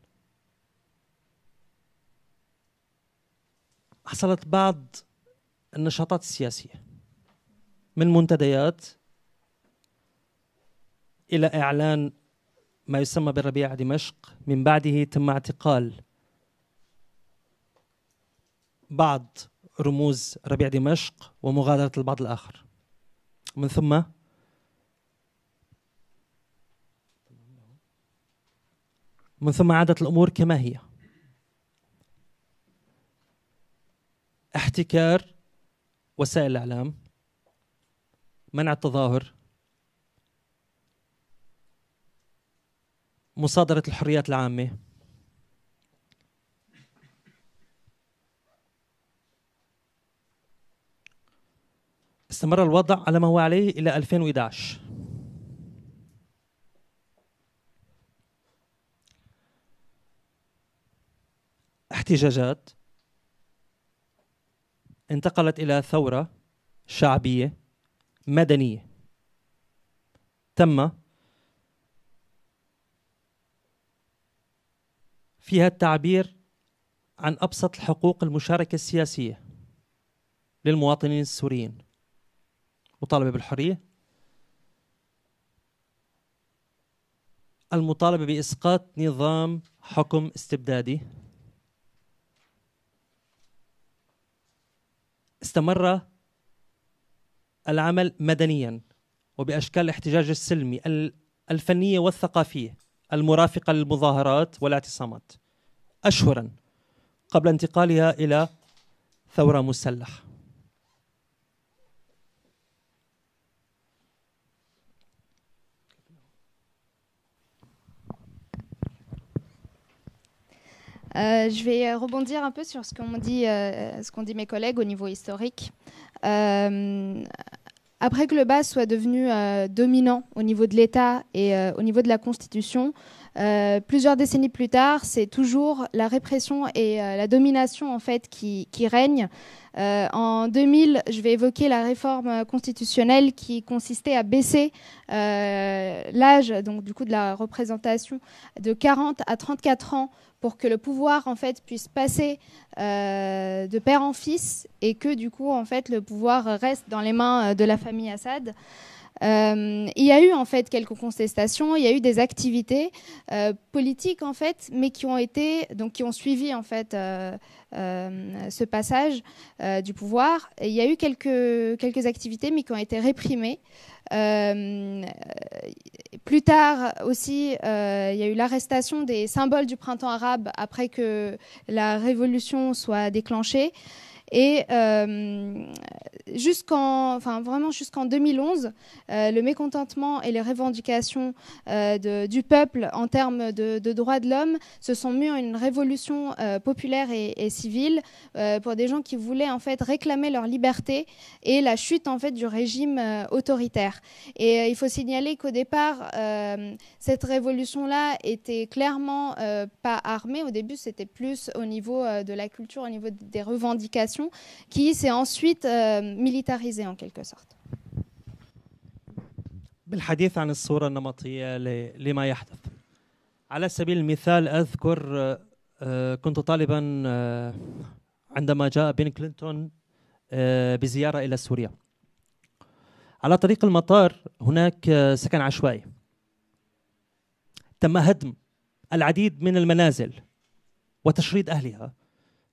حصلت بعض النشاطات السياسية من منتديات إلى إعلان ما يسمى بربيع دمشق. من بعده تم اعتقال بعض رموز ربيع دمشق ومغادرة البعض الآخر. من ثم عادت الأمور كما هي. احتكار وسائل الإعلام، منع التظاهر، مصادرة الحريات العامة، استمر الوضع على ما هو عليه إلى 2011. احتجاجات انتقلت إلى ثورة شعبية مدنية تم فيها التعبير عن أبسط الحقوق المشاركة السياسية للمواطنين السوريين، مطالبة بالحرية، المطالبة بإسقاط نظام حكم استبدادي. استمر العمل مدنيا وبأشكال الاحتجاج السلمي الفنية والثقافية المرافقة للمظاهرات والاعتصامات أشهرا قبل انتقالها إلى ثورة مسلحة. Je vais rebondir un peu sur ce qu'ont dit mes collègues au niveau historique. Après que le bas soit devenu dominant au niveau de l'État et au niveau de la Constitution, plusieurs décennies plus tard, c'est toujours la répression et la domination en fait qui règnent. En 2000, je vais évoquer la réforme constitutionnelle qui consistait à baisser l'âge donc du coup de la représentation de 40 à 34 ans pour que le pouvoir en fait puisse passer de père en fils et que du coup en fait le pouvoir reste dans les mains de la famille Assad. Il y a eu en fait quelques contestations, il y a eu des activités politiques en fait, mais qui ont suivi en fait ce passage du pouvoir. Et il y a eu quelques activités, mais qui ont été réprimées. Plus tard aussi, il y a eu l'arrestation des symboles du printemps arabe après que la révolution soit déclenchée. Et jusqu'en 2011, le mécontentement et les revendications du peuple en termes de droits de l'homme se sont mis en une révolution populaire et civile pour des gens qui voulaient en fait réclamer leur liberté et la chute en fait du régime autoritaire. Et il faut signaler qu'au départ, cette révolution-là était clairement pas armée. Au début, c'était plus au niveau de la culture, au niveau des revendications, qui s'est ensuite militarisée en quelque sorte. بالحديث عن الصورة النمطية لما يحدث، على سبيل المثال أذكر كنت طالبا عندما جاء بيل كلينتون بزيارة إلى سوريا. على طريق المطار هناك سكن عشوائي، تم هدم العديد من المنازل وتشريد أهلها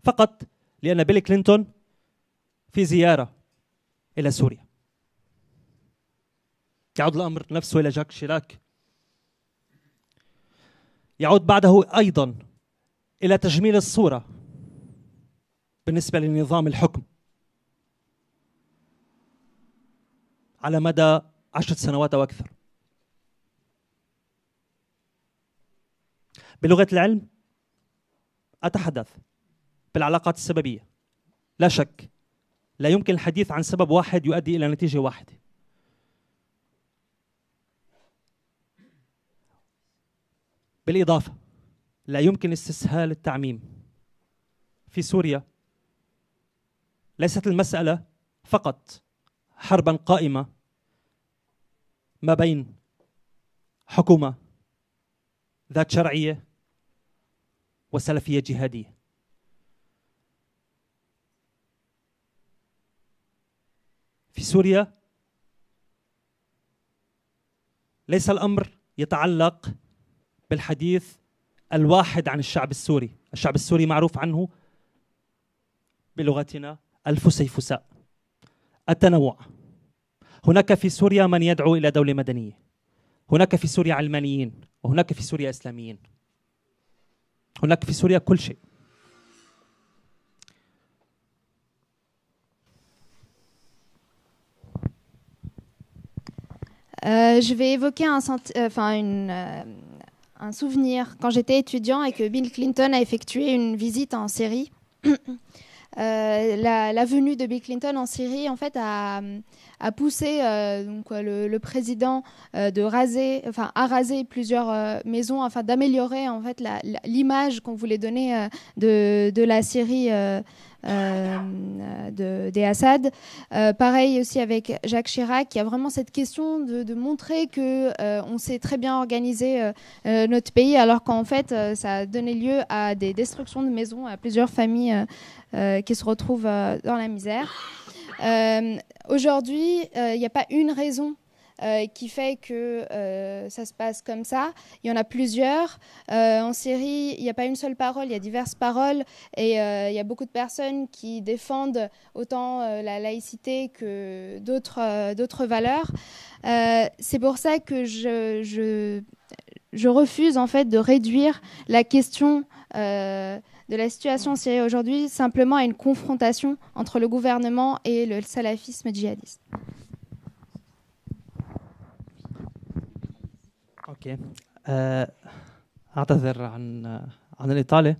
فقط لأن بيل كلينتون في زيارة إلى سوريا. يعود الأمر نفسه إلى جاك شيراك. يعود بعده أيضا إلى تجميل الصورة بالنسبة لنظام الحكم على مدى 10 سنوات أو أكثر. بلغة العلم أتحدث بالعلاقات السببية. لا شك لا يمكن الحديث عن سبب واحد يؤدي إلى نتيجة واحدة. بالإضافة لا يمكن استسهال التعميم. في سوريا ليست المسألة فقط حربا قائمة ما بين حكومة ذات شرعية وسلفية جهادية. في سوريا ليس الأمر يتعلق بالحديث الواحد عن الشعب السوري. الشعب السوري معروف عنه بلغتنا الفسيفساء، التنوع. هناك في سوريا من يدعو إلى دولة مدنية، هناك في سوريا علمانيين، وهناك في سوريا إسلاميين، هناك في سوريا كل شيء. Je vais évoquer un souvenir quand j'étais étudiant et que Bill Clinton a effectué une visite en Syrie. La venue de Bill Clinton en Syrie en fait a poussé donc, le président à raser plusieurs maisons afin d'améliorer en fait l'image qu'on voulait donner de la Syrie des Assad. Pareil aussi avec Jacques Chirac, il y a vraiment cette question de montrer que on sait très bien organiser notre pays, alors qu'en fait ça a donné lieu à des destructions de maisons, à plusieurs familles qui se retrouvent dans la misère. Aujourd'hui, il n'y a pas une raison qui fait que ça se passe comme ça. Il y en a plusieurs. En Syrie, il n'y a pas une seule parole, il y a diverses paroles. Et il y a beaucoup de personnes qui défendent autant la laïcité que d'autres valeurs. C'est pour ça que je refuse en fait de réduire la question de la situation en Syrie aujourd'hui simplement à une confrontation entre le gouvernement et le salafisme djihadiste. اوكي. اعتذر عن الاطاله،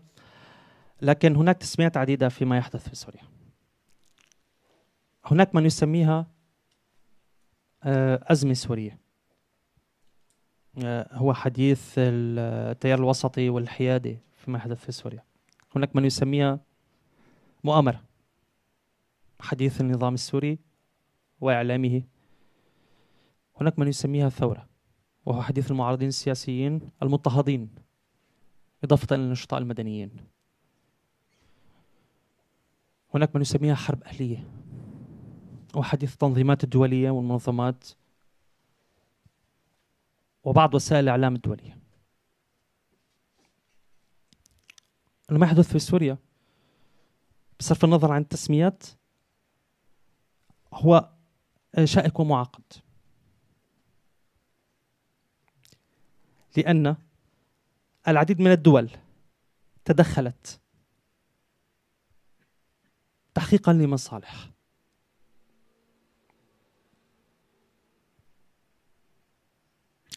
لكن هناك تسميات عديده فيما يحدث في سوريا. هناك من يسميها ازمه سوريه، هو حديث التيار الوسطي والحيادي فيما يحدث في سوريا. هناك من يسميها مؤامره، حديث النظام السوري واعلامه. هناك من يسميها ثوره، وهو حديث المعارضين السياسيين المضطهدين إضافة إلى النشطاء المدنيين. هناك من يسميها حرب أهلية، وحديث التنظيمات الدولية والمنظمات وبعض وسائل الإعلام الدولية. ما يحدث في سوريا بصرف النظر عن التسميات هو شائك ومعقد، لأن العديد من الدول تدخلت تحقيقا لمصالح.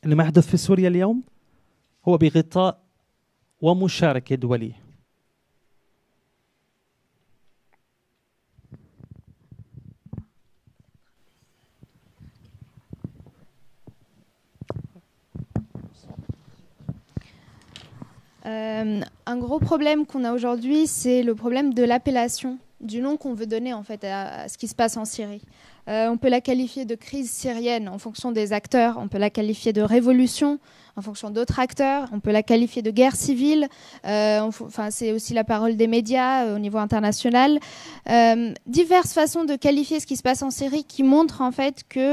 اللي ما يحدث في سوريا اليوم هو بغطاء ومشاركة دولية. Un gros problème qu'on a aujourd'hui, c'est le problème de l'appellation, du nom qu'on veut donner en fait à ce qui se passe en Syrie. On peut la qualifier de crise syrienne en fonction des acteurs, on peut la qualifier de révolution en fonction d'autres acteurs, on peut la qualifier de guerre civile, c'est aussi la parole des médias au niveau international. Diverses façons de qualifier ce qui se passe en Syrie qui montrent en fait que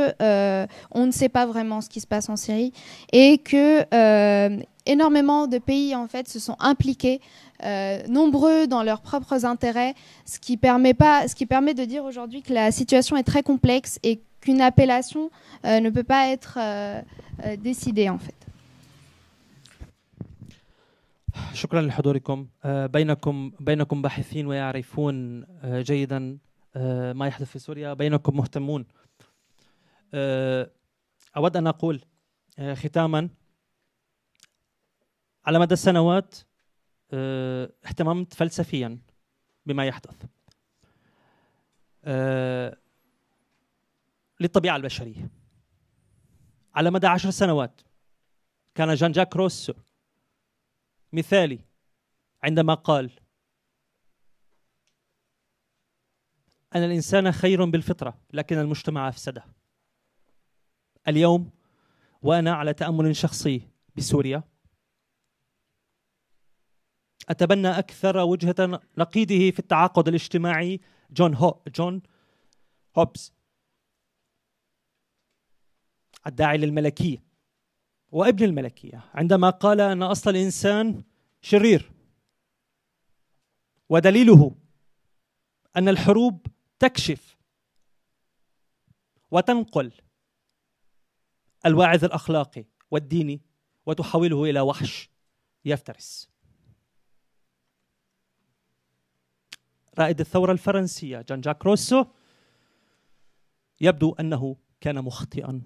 on ne sait pas vraiment ce qui se passe en Syrie et que énormément de pays en fait se sont impliqués, nombreux dans leurs propres intérêts, ce qui permet de dire aujourd'hui que la situation est très complexe et qu'une appellation ne peut pas être décidée en fait. شكرا لحضوركم. بينكم باحثين ويعرفون جيدا ما يحدث في سوريا، بينكم مهتمون. أود أن أقول ختاما، على مدى السنوات اهتممت فلسفيا بما يحدث للطبيعة البشرية. على مدى 10 سنوات كان جان جاك روسو مثالي عندما قال أن الإنسان خير بالفطرة لكن المجتمع أفسده. اليوم وأنا على تأمل شخصي بسوريا أتبنى أكثر وجهة نقيضه في التعاقد الاجتماعي جون هوبز، الداعي للملكية وابن الملكية، عندما قال أن أصل الإنسان شرير، ودليله أن الحروب تكشف وتنقل الواعظ الأخلاقي والديني وتحوله إلى وحش يفترس. رائد الثورة الفرنسية جان جاك روسو يبدو أنه كان مخطئا.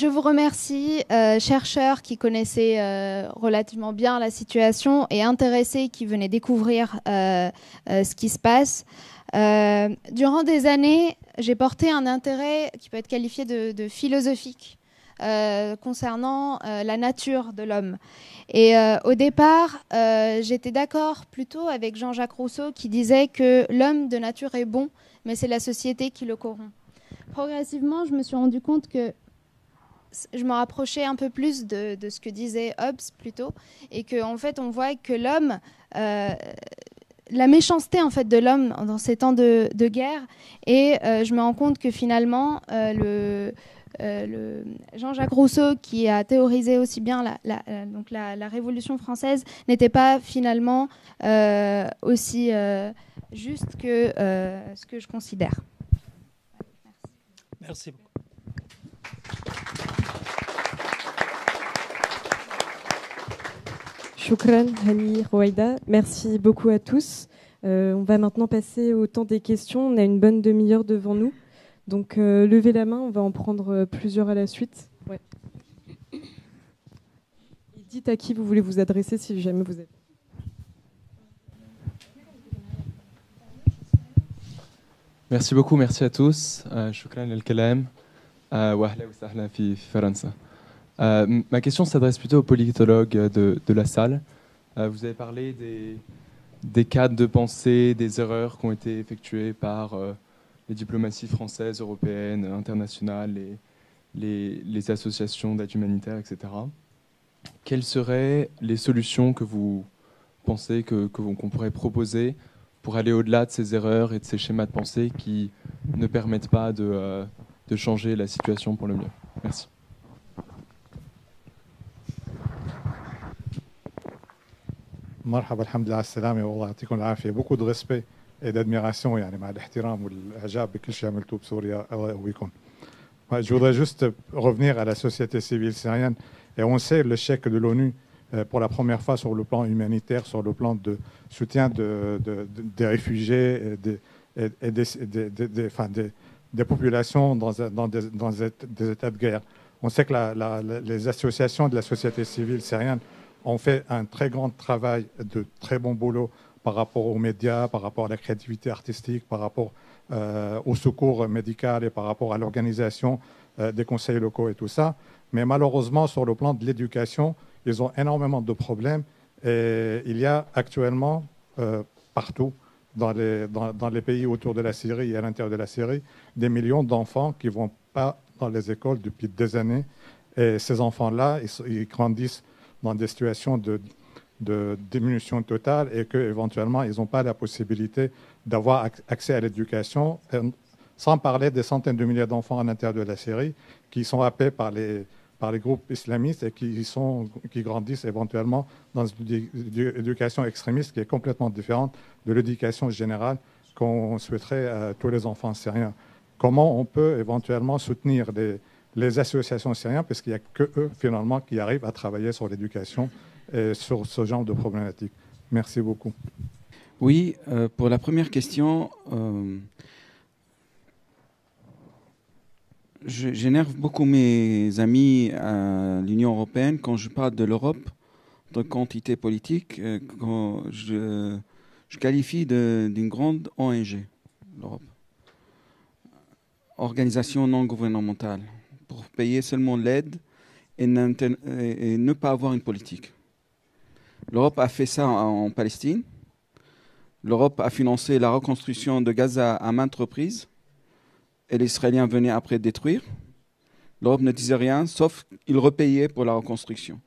Je vous remercie, chercheurs qui connaissaient relativement bien la situation et intéressés qui venaient découvrir ce qui se passe. Durant des années, j'ai porté un intérêt qui peut être qualifié de philosophique concernant la nature de l'homme. Et au départ, j'étais d'accord plutôt avec Jean-Jacques Rousseau qui disait que l'homme de nature est bon, mais c'est la société qui le corrompt. Progressivement, je me suis rendu compte que je me rapprochais un peu plus de ce que disait Hobbes plutôt, et qu'en fait on voit que l'homme, la méchanceté en fait de l'homme dans ces temps de guerre, et je me rends compte que finalement Jean-Jacques Rousseau, qui a théorisé aussi bien la Révolution française, n'était pas finalement aussi juste que ce que je considère. Merci beaucoup. Shukran, Hani, Rouaïda. Merci beaucoup à tous. On va maintenant passer au temps des questions. On a une bonne demi-heure devant nous. Donc, levez la main. On va en prendre plusieurs à la suite. Ouais. Et dites à qui vous voulez vous adresser si jamais vous êtes. Merci beaucoup, merci à tous. Shukran al-kalam. Wa ahla wa sahla fi France. Ma question s'adresse plutôt aux politologues de la salle. Vous avez parlé des cadres de pensée, des erreurs qui ont été effectuées par les diplomaties françaises, européennes, internationales, les associations d'aide humanitaire, etc. Quelles seraient les solutions que vous pensez qu'on pourrait proposer pour aller au-delà de ces erreurs et de ces schémas de pensée qui ne permettent pas de changer la situation pour le mieux? Merci. مرحبا الحمد لله على السلامة والله يعطيكم العافية. beaucoup de respect et d'admiration يعني مع الاحترام والإعجاب بكل شيء عملتوه بسوريا الله يقويكم. Je voudrais juste revenir à la société civile syrienne et on sait l'échec de l'ONU pour la première fois sur le plan humanitaire, sur le plan de soutien des réfugiés et des populations dans des états de guerre. On sait que les associations de la société civile syrienne ont fait un très grand travail, de très bon boulot par rapport aux médias, par rapport à la créativité artistique, par rapport au secours médical et par rapport à l'organisation des conseils locaux et tout ça. Mais malheureusement, sur le plan de l'éducation, ils ont énormément de problèmes. Et il y a actuellement, partout, dans les pays autour de la Syrie et à l'intérieur de la Syrie, des millions d'enfants qui ne vont pas dans les écoles depuis des années. Et ces enfants-là, ils grandissent dans des situations de diminution totale et qu'éventuellement, ils n'ont pas la possibilité d'avoir accès à l'éducation, sans parler des centaines de milliers d'enfants à l'intérieur de la Syrie qui sont happés par par les groupes islamistes et qui grandissent éventuellement dans une éducation extrémiste qui est complètement différente de l'éducation générale qu'on souhaiterait à tous les enfants syriens. Comment on peut éventuellement soutenir les associations syriennes, parce qu'il n'y a que eux, finalement, qui arrivent à travailler sur l'éducation et sur ce genre de problématiques. Merci beaucoup. Oui, pour la première question, j'énerve beaucoup mes amis à l'Union européenne quand je parle de l'Europe en tant qu'entité politique, quand je qualifie d'une grande ONG, l'Europe. Organisation non gouvernementale, pour payer seulement l'aide et ne pas avoir une politique. L'Europe a fait ça en Palestine. L'Europe a financé la reconstruction de Gaza à maintes reprises. Et les Israéliens venaient après détruire. L'Europe ne disait rien, sauf qu'ils repayaient pour la reconstruction.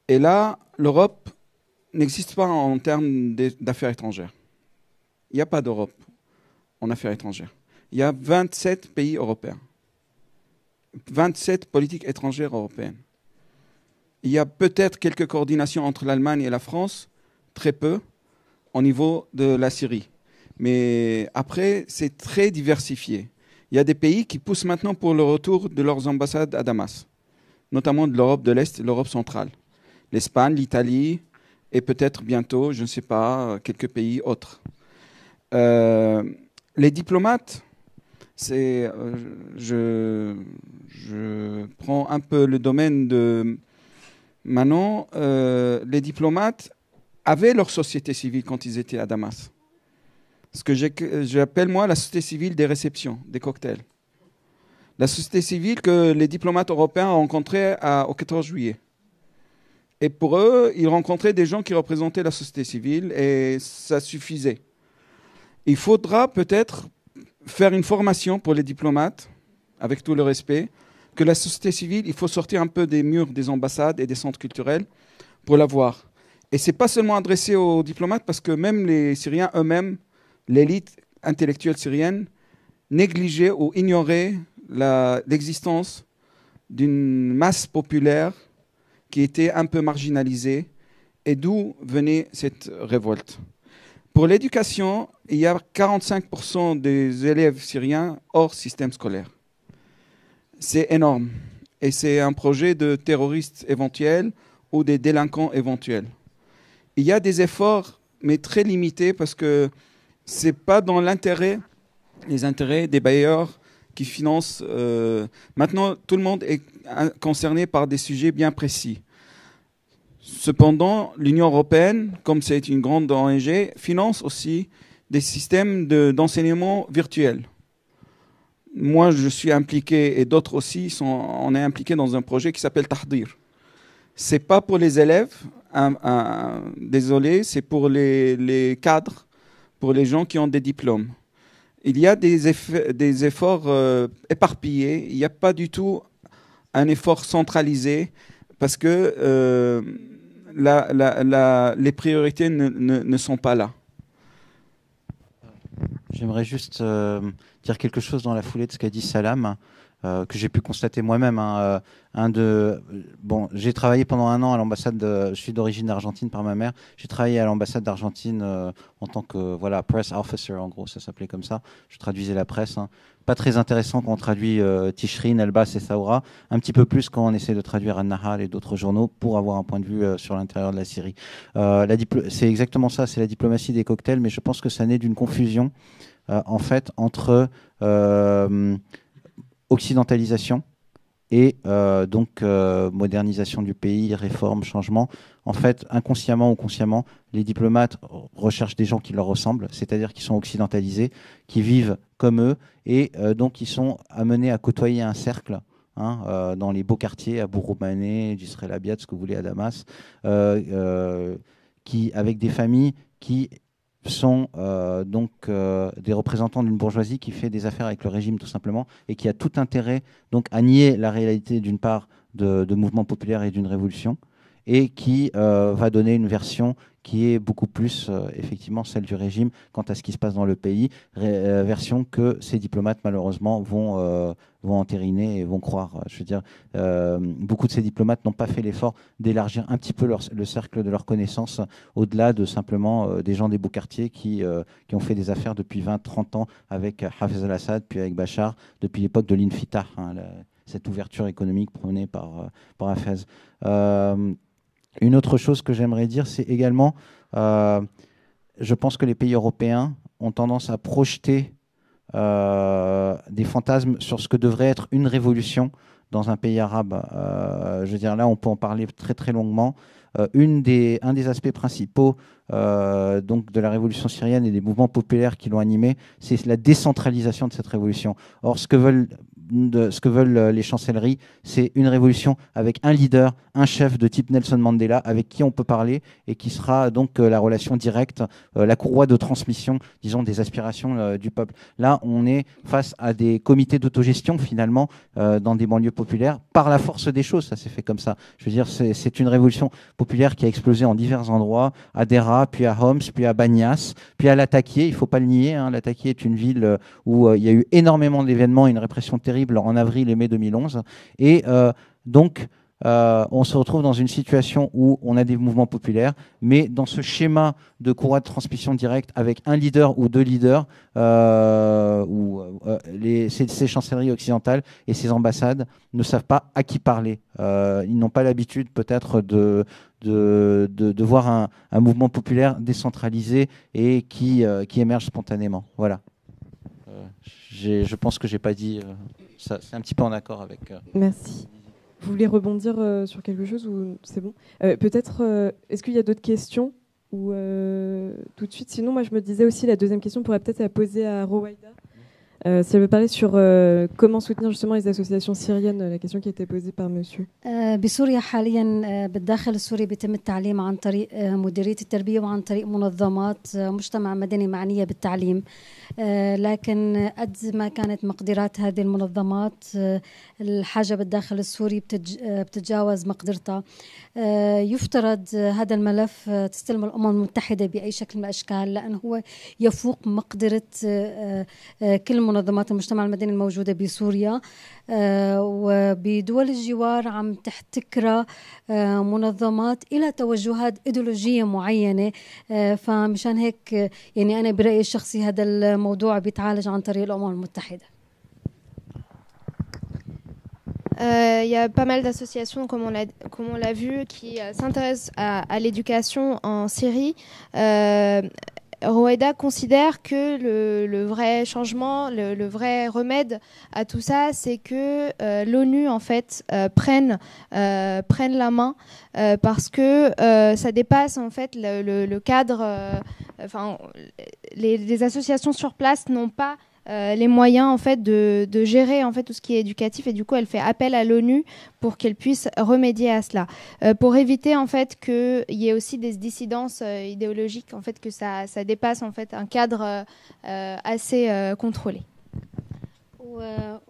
Et là, l'Europe n'existe pas en termes d'affaires étrangères. Il n'y a pas d'Europe en affaires étrangères. Il y a 27 pays européens. 27 politiques étrangères européennes. Il y a peut-être quelques coordinations entre l'Allemagne et la France, très peu, au niveau de la Syrie. Mais après, c'est très diversifié. Il y a des pays qui poussent maintenant pour le retour de leurs ambassades à Damas, notamment de l'Europe de l'Est et de l'Europe centrale. L'Espagne, l'Italie et peut-être bientôt, je ne sais pas, quelques pays autres. Les diplomates, je prends un peu le domaine de Manon. Les diplomates avaient leur société civile quand ils étaient à Damas. Ce que j'appelle moi la société civile des réceptions, des cocktails. La société civile que les diplomates européens ont rencontrée au 14 juillet. Et pour eux, ils rencontraient des gens qui représentaient la société civile et ça suffisait. Il faudra peut-être faire une formation pour les diplomates, avec tout le respect, que la société civile, il faut sortir un peu des murs des ambassades et des centres culturels pour la voir. Et ce n'est pas seulement adressé aux diplomates, parce que même les Syriens eux-mêmes, l'élite intellectuelle syrienne, négligeait ou ignorait l'existence d'une masse populaire qui était un peu marginalisée, et d'où venait cette révolte. Pour l'éducation, il y a 45% des élèves syriens hors système scolaire. C'est énorme. Et c'est un projet de terroristes éventuels ou des délinquants éventuels. Il y a des efforts, mais très limités, parce que ce n'est pas dans les intérêts des bailleurs qui financent. Maintenant, tout le monde est concerné par des sujets bien précis. Cependant, l'Union européenne, comme c'est une grande ONG, finance aussi des systèmes d'enseignement virtuel. Moi, je suis impliqué, et d'autres aussi, on est impliqués dans un projet qui s'appelle Tahdir. Ce n'est pas pour les élèves, désolé, c'est pour les cadres, pour les gens qui ont des diplômes. Il y a des efforts éparpillés, il n'y a pas du tout un effort centralisé, parce que les priorités ne sont pas là. J'aimerais juste dire quelque chose dans la foulée de ce qu'a dit Salam, que j'ai pu constater moi-même. J'ai travaillé pendant 1 an à l'ambassade. Je suis d'origine argentine par ma mère. J'ai travaillé à l'ambassade d'Argentine en tant que press officer, en gros, ça s'appelait comme ça. Je traduisais la presse. Pas très intéressant quand on traduit Tishrin, Elbas et Saoura. Un petit peu plus quand on essaie de traduire An-Nahar et d'autres journaux pour avoir un point de vue sur l'intérieur de la Syrie. C'est exactement ça, c'est la diplomatie des cocktails, mais je pense que ça naît d'une confusion en fait entre occidentalisation et modernisation du pays, réforme, changement. En fait, inconsciemment ou consciemment, les diplomates recherchent des gens qui leur ressemblent, c'est-à-dire qui sont occidentalisés, qui vivent comme eux, et donc ils sont amenés à côtoyer un cercle dans les beaux quartiers, à Bourg-Romanée, Jisr el-Abiad, ce que vous voulez, à Damas, avec des familles qui sont des représentants d'une bourgeoisie qui fait des affaires avec le régime tout simplement et qui a tout intérêt donc à nier la réalité d'une part de mouvements populaires et d'une révolution, et qui va donner une version qui est beaucoup plus effectivement celle du régime quant à ce qui se passe dans le pays, version que ces diplomates malheureusement vont entériner et vont croire. Je veux dire, beaucoup de ces diplomates n'ont pas fait l'effort d'élargir un petit peu le cercle de leurs connaissances au-delà de simplement des gens des beaux quartiers qui ont fait des affaires depuis 20-30 ans avec Hafez al-Assad, puis avec Bachar, depuis l'époque de l'Infitah, cette ouverture économique prônée par Hafez. Une autre chose que j'aimerais dire, c'est également, je pense que les pays européens ont tendance à projeter des fantasmes sur ce que devrait être une révolution dans un pays arabe. Je veux dire, là, on peut en parler très très longuement. Un des aspects principaux donc de la révolution syrienne et des mouvements populaires qui l'ont animée, c'est la décentralisation de cette révolution. Or, ce que veulent les chancelleries, c'est une révolution avec un leader, un chef de type Nelson Mandela, avec qui on peut parler et qui sera donc la relation directe, la courroie de transmission, disons, des aspirations du peuple. Là, on est face à des comités d'autogestion, finalement, dans des banlieues populaires, par la force des choses, ça s'est fait comme ça. Je veux dire, c'est une révolution populaire qui a explosé en divers endroits, à Dera, puis à Homs, puis à Banias, puis à Latakia. Il ne faut pas le nier, Latakia est une ville où il y a eu énormément d'événements, une répression terrible en avril et mai 2011. Et donc, on se retrouve dans une situation où on a des mouvements populaires, mais dans ce schéma de courroie de transmission directe avec un leader ou deux leaders, ces chancelleries occidentales et ces ambassades ne savent pas à qui parler. Ils n'ont pas l'habitude peut-être de voir un mouvement populaire décentralisé et qui émerge spontanément. Voilà. Je pense que je n'ai pas dit... ça, c'est un petit peu en accord avec... Merci. Vous voulez rebondir sur quelque chose ou c'est bon? Peut-être, est-ce qu'il y a d'autres questions ou tout de suite? Sinon, moi, je me disais aussi, la deuxième question pourrait peut-être la poser à Rowaida. Si elle veut parler sur comment soutenir justement les associations syriennes, la question qui a été posée par monsieur. بسوريا حاليا بالداخل السوري بيتم التعليم عن طريق مديرية التربية وعن طريق منظمات مجتمع مدني معنية بالتعليم، لكن قد ما كانت مقدرات هذه المنظمات الحاجة بالداخل السوري بتتجاوز مقدرتها. يفترض هذا الملف تستلم الأمم المتحدة بأي شكل من الأشكال، لأنه هو يفوق مقدرة كل منظمات المجتمع المدني الموجودة بسوريا، وبدول الجوار عم تحتكر منظمات إلى توجهات إيديولوجية معينة. فمشان هيك يعني أنا برأيي الشخصي هذا الموضوع بيتعالج عن طريق الأمم المتحدة. Il y a pas mal d'associations, comme on l'a vu, qui s'intéressent à l'éducation en Syrie. Rowaida considère que le vrai changement, le vrai remède à tout ça, c'est que l'ONU en fait prenne la main parce que ça dépasse en fait le cadre. Les associations sur place n'ont pas les moyens en fait de gérer en fait tout ce qui est éducatif, et du coup elle fait appel à l'ONU pour qu'elle puisse remédier à cela, pour éviter en fait qu'il y ait aussi des dissidences idéologiques, en fait que ça dépasse en fait un cadre assez contrôlé.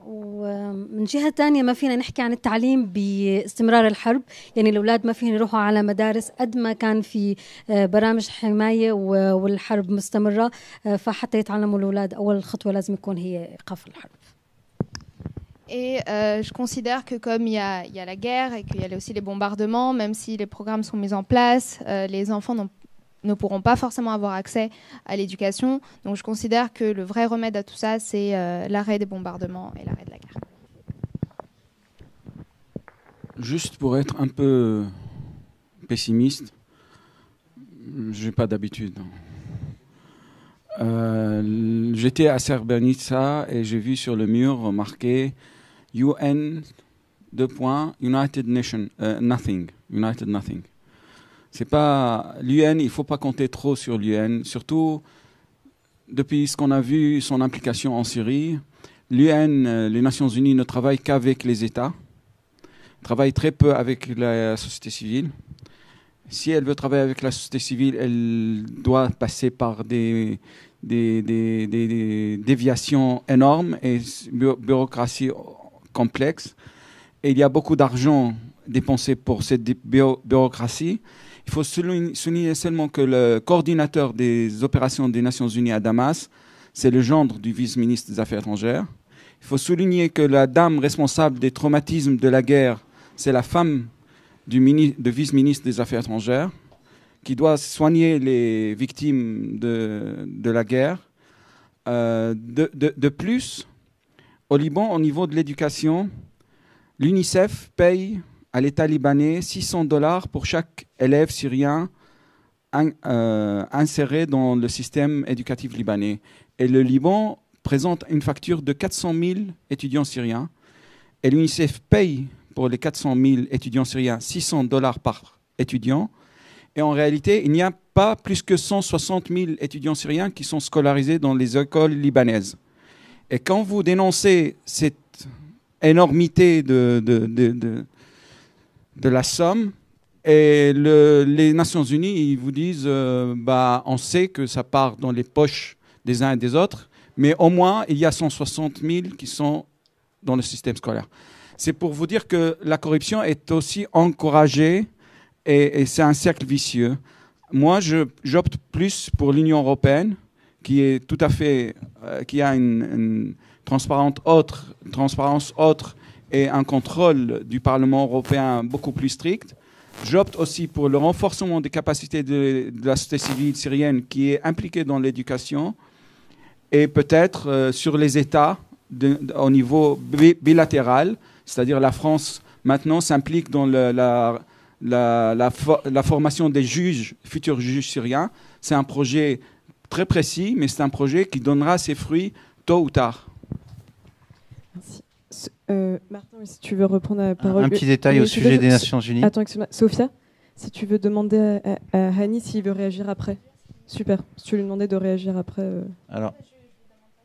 ومن جهة تانية ما فينا نحكي عن التعليم باستمرار الحرب، يعني الأولاد ما فيهم يروحوا على مدارس قد ما كان في برامج حماية والحرب مستمرة، فحتى يتعلموا الأولاد أول خطوة لازم يكون هي إيقاف الحرب. Et je considère que comme il y a la guerre et qu'il y a aussi les bombardements, même si les programmes sont mis en place, les enfants ne pourront pas forcément avoir accès à l'éducation. Donc je considère que le vrai remède à tout ça, c'est l'arrêt des bombardements et l'arrêt de la guerre. Juste pour être un peu pessimiste, je n'ai pas d'habitude. J'étais à Srebrenica et j'ai vu sur le mur marqué UN, United Nation, nothing, United Nothing. C'est pas l'UN, il ne faut pas compter trop sur l'UN, surtout depuis ce qu'on a vu, son implication en Syrie. L'UN, les Nations Unies, ne travaillent qu'avec les États, travaillent très peu avec la société civile. Si elle veut travailler avec la société civile, elle doit passer par des déviations énormes et bureaucratie complexe. Et il y a beaucoup d'argent dépensé pour cette bureaucratie. Il faut souligner seulement que le coordinateur des opérations des Nations Unies à Damas, c'est le gendre du vice-ministre des Affaires étrangères. Il faut souligner que la dame responsable des traumatismes de la guerre, c'est la femme du vice-ministre des Affaires étrangères, qui doit soigner les victimes de la guerre. De plus, au Liban, au niveau de l'éducation, l'UNICEF paye à l'État libanais $600 pour chaque élève syrien inséré dans le système éducatif libanais. Et le Liban présente une facture de 400 000 étudiants syriens. Et l'UNICEF paye pour les 400 000 étudiants syriens $600 par étudiant. Et en réalité, il n'y a pas plus que 160 000 étudiants syriens qui sont scolarisés dans les écoles libanaises. Et quand vous dénoncez cette énormité de la somme, et les Nations Unies, ils vous disent on sait que ça part dans les poches des uns et des autres, mais au moins, il y a 160 000 qui sont dans le système scolaire. C'est pour vous dire que la corruption est aussi encouragée et c'est un cercle vicieux. Moi, j'opte plus pour l'Union européenne, qui est tout à fait, qui a une transparence autre et un contrôle du Parlement européen beaucoup plus strict. J'opte aussi pour le renforcement des capacités de la société civile syrienne qui est impliquée dans l'éducation et peut-être sur les États au niveau bilatéral, c'est-à-dire la France maintenant s'implique dans la formation des juges, futurs juges syriens. C'est un projet très précis, mais c'est un projet qui donnera ses fruits tôt ou tard. Merci. Martin, si tu veux reprendre la parole. Un petit détail au sujet des Nations Unies. Attends, excuse-moi. Sophia, si tu veux demander à Hani s'il veut réagir après. Super. Si tu lui demandais de réagir après. Alors,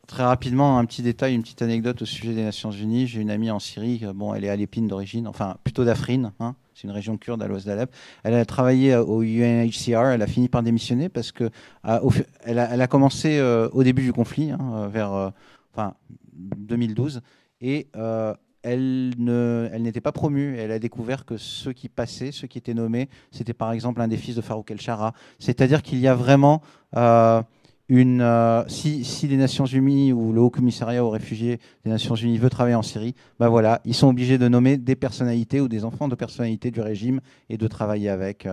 très rapidement, un petit détail, une petite anecdote au sujet des Nations Unies. J'ai une amie en Syrie, elle est alepine d'origine, enfin plutôt d'Afrine, hein, c'est une région kurde à l'ouest d'Alep. Elle a travaillé au UNHCR, elle a fini par démissionner parce que elle a commencé au début du conflit, hein, vers 2012, et elle n'était pas promue. Elle a découvert que ceux qui passaient, ceux qui étaient nommés, c'était par exemple un des fils de Farouk El-Shara. C'est-à-dire qu'il y a vraiment si les Nations Unies ou le Haut Commissariat aux réfugiés des Nations Unies veut travailler en Syrie, voilà, ils sont obligés de nommer des personnalités ou des enfants de personnalités du régime et de travailler avec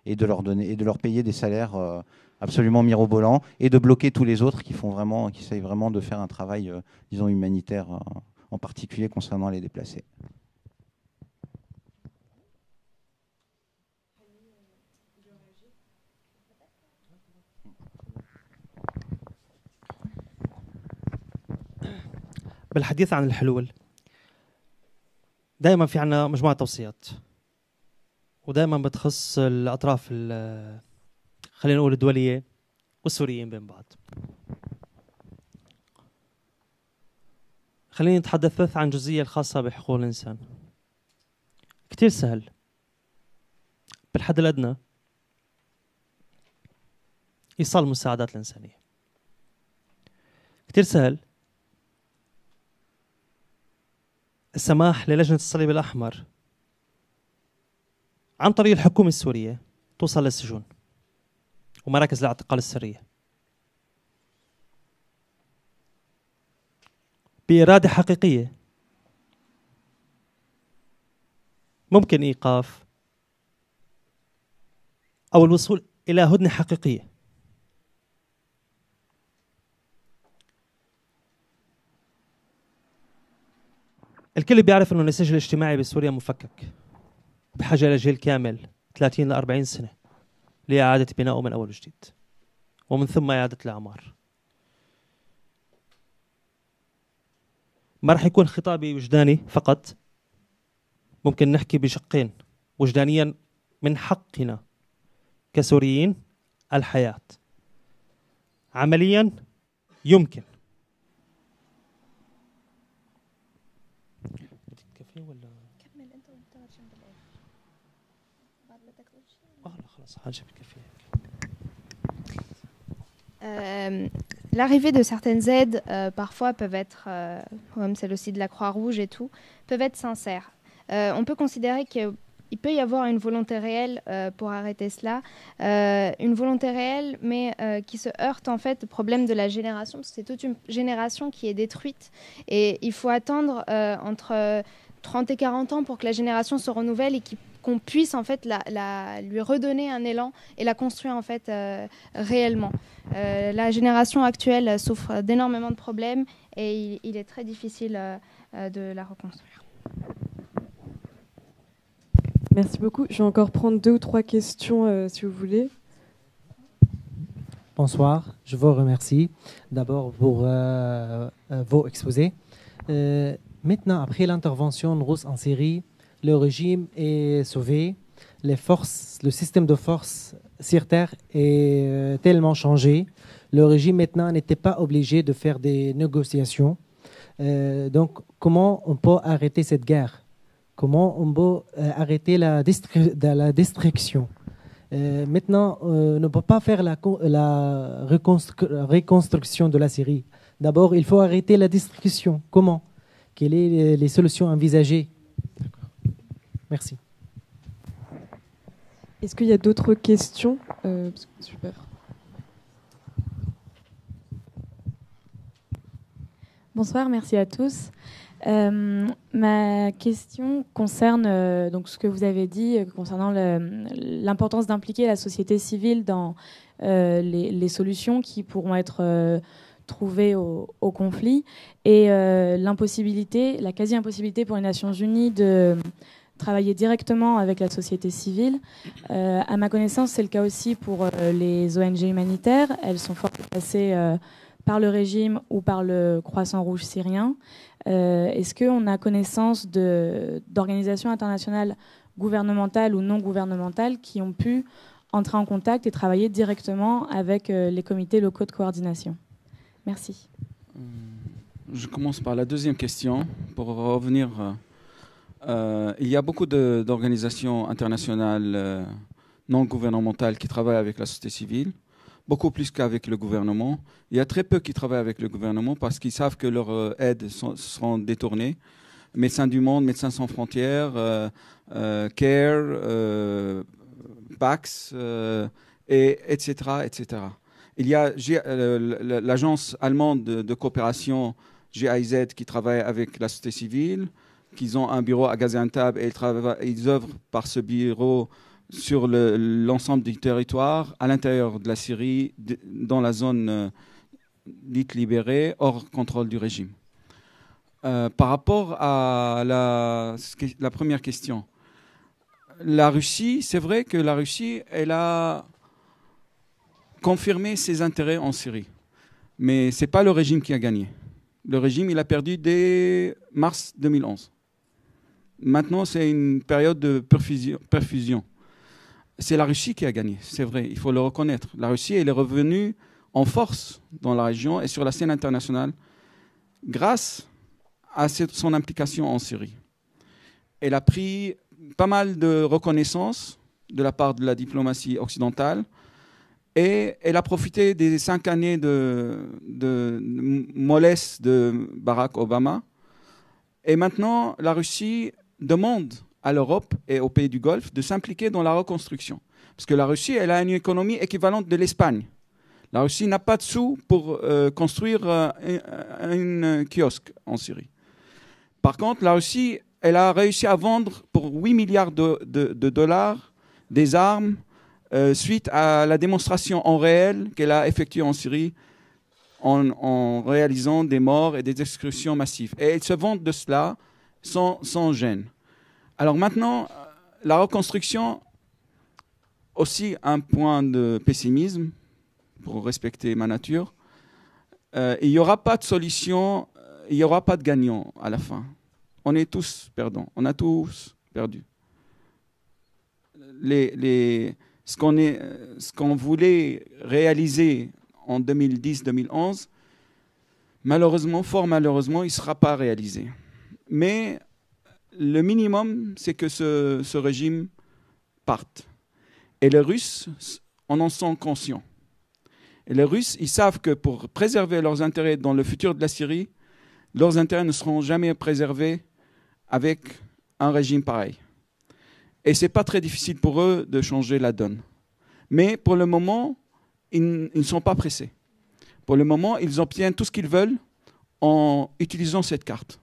et de leur payer des salaires absolument mirobolants et de bloquer tous les autres qui essayent vraiment de faire un travail, disons, humanitaire, en particulier concernant les déplacés. بالحديث عن الحلول دائما في عنا مجموعة توصيات ودائما بتخص الأطراف خلينا نقول الدولية والسوريين بين بعض. خليني نتحدث عن الجزئية الخاصة بحقوق الإنسان. كتير سهل بالحد الأدنى إيصال المساعدات الإنسانية. كتير سهل السماح للجنة الصليب الأحمر عن طريق الحكومة السورية توصل للسجون ومراكز الاعتقال السرية بإرادة حقيقية. ممكن إيقاف أو الوصول إلى هدنة حقيقية. الكل بيعرف أنه النسيج الاجتماعي بسوريا مفكك بحاجة إلى جيل كامل 30 ل 40 سنة لإعادة بنائه من أول وجديد ومن ثم إعادة الأعمار. ما رح يكون خطابي وجداني فقط، ممكن نحكي بشقين. وجدانيا من حقنا كسوريين الحياة، عمليا يمكن. كمل انت ومترجم بالاخر بعد بدك تقول شيء. لا خلاص حاجة بكفي. L'arrivée de certaines aides, parfois, peuvent être, comme celle aussi de la Croix-Rouge et tout, peuvent être sincères. On peut considérer que il peut y avoir une volonté réelle pour arrêter cela, une volonté réelle, mais qui se heurte en fait au problème de la génération, parce que c'est toute une génération qui est détruite. Et il faut attendre entre 30 et 40 ans pour que la génération se renouvelle et qu'on puisse en fait lui redonner un élan et la construire en fait réellement. La génération actuelle souffre d'énormément de problèmes et il est très difficile de la reconstruire. Merci beaucoup. Je vais encore prendre 2 ou 3 questions si vous voulez. Bonsoir, je vous remercie d'abord pour vos exposés. Maintenant, après l'intervention russe en Syrie, le régime est sauvé. Les forces, le système de forces sur Terre est tellement changé. Le régime maintenant n'était pas obligé de faire des négociations. Donc, comment on peut arrêter cette guerre? Comment on peut arrêter la destruction? Maintenant, on ne peut pas faire la reconstruction de la Syrie. D'abord, il faut arrêter la destruction. Comment? Quelles sont les solutions envisagées? Merci. Est-ce qu'il y a d'autres questions? Super. Bonsoir, merci à tous. Ma question concerne donc ce que vous avez dit concernant l'importance d'impliquer la société civile dans les solutions qui pourront être trouvées au conflit et l'impossibilité, la quasi-impossibilité pour les Nations Unies de travailler directement avec la société civile. À ma connaissance, c'est le cas aussi pour les ONG humanitaires. Elles sont fort passées par le régime ou par le Croissant Rouge syrien. Est-ce qu'on a connaissance d'organisations internationales gouvernementales ou non gouvernementales qui ont pu entrer en contact et travailler directement avec les comités locaux de coordination? Merci. Je commence par la deuxième question pour revenir. Il y a beaucoup d'organisations internationales non gouvernementales qui travaillent avec la société civile, beaucoup plus qu'avec le gouvernement. Il y a très peu qui travaillent avec le gouvernement parce qu'ils savent que leurs aides seront détournées. Médecins du Monde, Médecins sans frontières, CARE, PAX, etc., etc. Il y a l'agence allemande de coopération GIZ qui travaille avec la société civile, qui ont un bureau à Gaziantep et ils œuvrent par ce bureau sur l'ensemble du territoire, à l'intérieur de la Syrie, dans la zone dite libérée, hors contrôle du régime. Par rapport à la première question, la Russie, c'est vrai que la Russie, elle a confirmé ses intérêts en Syrie. Mais ce n'est pas le régime qui a gagné. Le régime, il a perdu dès mars 2011. Maintenant, c'est une période de perfusion. C'est la Russie qui a gagné, c'est vrai, il faut le reconnaître. La Russie, elle est revenue en force dans la région et sur la scène internationale grâce à son implication en Syrie. Elle a pris pas mal de reconnaissance de la part de la diplomatie occidentale et elle a profité des 5 années de mollesse de Barack Obama. Et maintenant, la Russie demande à l'Europe et aux pays du Golfe de s'impliquer dans la reconstruction. Parce que la Russie, elle a une économie équivalente de l'Espagne. La Russie n'a pas de sous pour construire un kiosque en Syrie. Par contre, la Russie, elle a réussi à vendre pour 8 milliards de dollars des armes suite à la démonstration en réel qu'elle a effectuée en Syrie en réalisant des morts et des exécutions massives. Et elle se vante de cela sans gêne. Alors maintenant, la reconstruction, aussi un point de pessimisme, pour respecter ma nature, il n'y aura pas de solution, il n'y aura pas de gagnant à la fin. On est tous perdants, on a tous perdu. Ce qu'on voulait réaliser en 2010-2011, malheureusement, fort malheureusement, il ne sera pas réalisé. Mais le minimum, c'est que ce régime parte. Et les Russes en sont conscients. Et les Russes, ils savent que pour préserver leurs intérêts dans le futur de la Syrie, leurs intérêts ne seront jamais préservés avec un régime pareil. Et ce n'est pas très difficile pour eux de changer la donne. Mais pour le moment, ils ne sont pas pressés. Pour le moment, ils obtiennent tout ce qu'ils veulent en utilisant cette carte.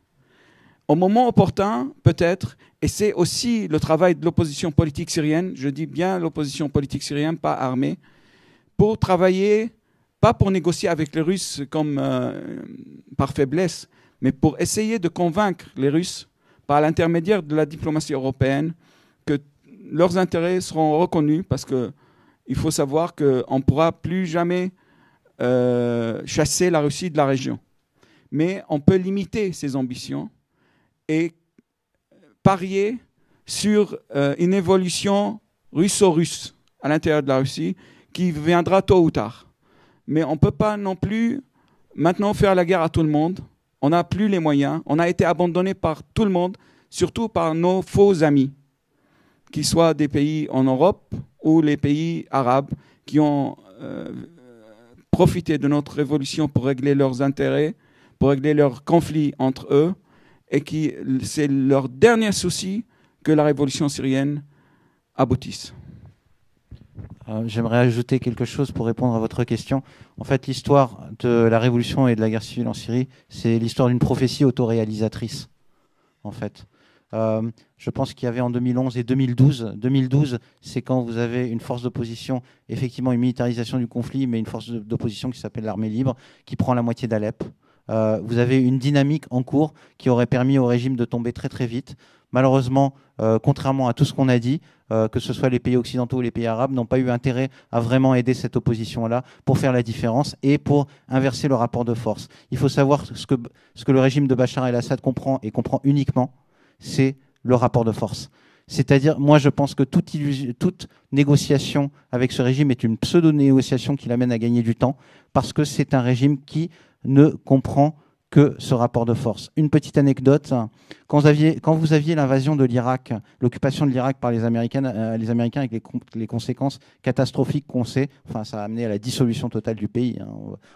Au moment opportun, peut-être, et c'est aussi le travail de l'opposition politique syrienne, je dis bien l'opposition politique syrienne, pas armée, pour travailler, pas pour négocier avec les Russes comme par faiblesse, mais pour essayer de convaincre les Russes, par l'intermédiaire de la diplomatie européenne, que leurs intérêts seront reconnus, parce qu'il faut savoir qu'on ne pourra plus jamais chasser la Russie de la région. Mais on peut limiter ses ambitions et parier sur une évolution russo-russe à l'intérieur de la Russie qui viendra tôt ou tard. Mais on ne peut pas non plus maintenant faire la guerre à tout le monde. On n'a plus les moyens. On a été abandonné par tout le monde, surtout par nos faux amis, qu'ils soient des pays en Europe ou les pays arabes qui ont profité de notre révolution pour régler leurs intérêts, pour régler leurs conflits entre eux, et qui c'est leur dernier souci que la révolution syrienne aboutisse. J'aimerais ajouter quelque chose pour répondre à votre question. En fait, l'histoire de la révolution et de la guerre civile en Syrie, c'est l'histoire d'une prophétie autoréalisatrice, en fait. Je pense qu'il y avait en 2011 et 2012. 2012, c'est quand vous avez une force d'opposition, effectivement une militarisation du conflit, mais une force d'opposition qui s'appelle l'Armée libre, qui prend la moitié d'Alep. Vous avez une dynamique en cours qui aurait permis au régime de tomber très très vite. Malheureusement, contrairement à tout ce qu'on a dit, que ce soit les pays occidentaux ou les pays arabes, n'ont pas eu intérêt à vraiment aider cette opposition-là pour faire la différence et pour inverser le rapport de force. Il faut savoir ce que le régime de Bachar el-Assad comprend et comprend uniquement, c'est le rapport de force. C'est-à-dire, moi je pense que toute négociation avec ce régime est une pseudo-négociation qui l'amène à gagner du temps, parce que c'est un régime qui ne comprend que ce rapport de force. Une petite anecdote, quand vous aviez l'invasion de l'Irak, l'occupation de l'Irak par les Américains avec les conséquences catastrophiques qu'on sait, enfin ça a amené à la dissolution totale du pays, hein,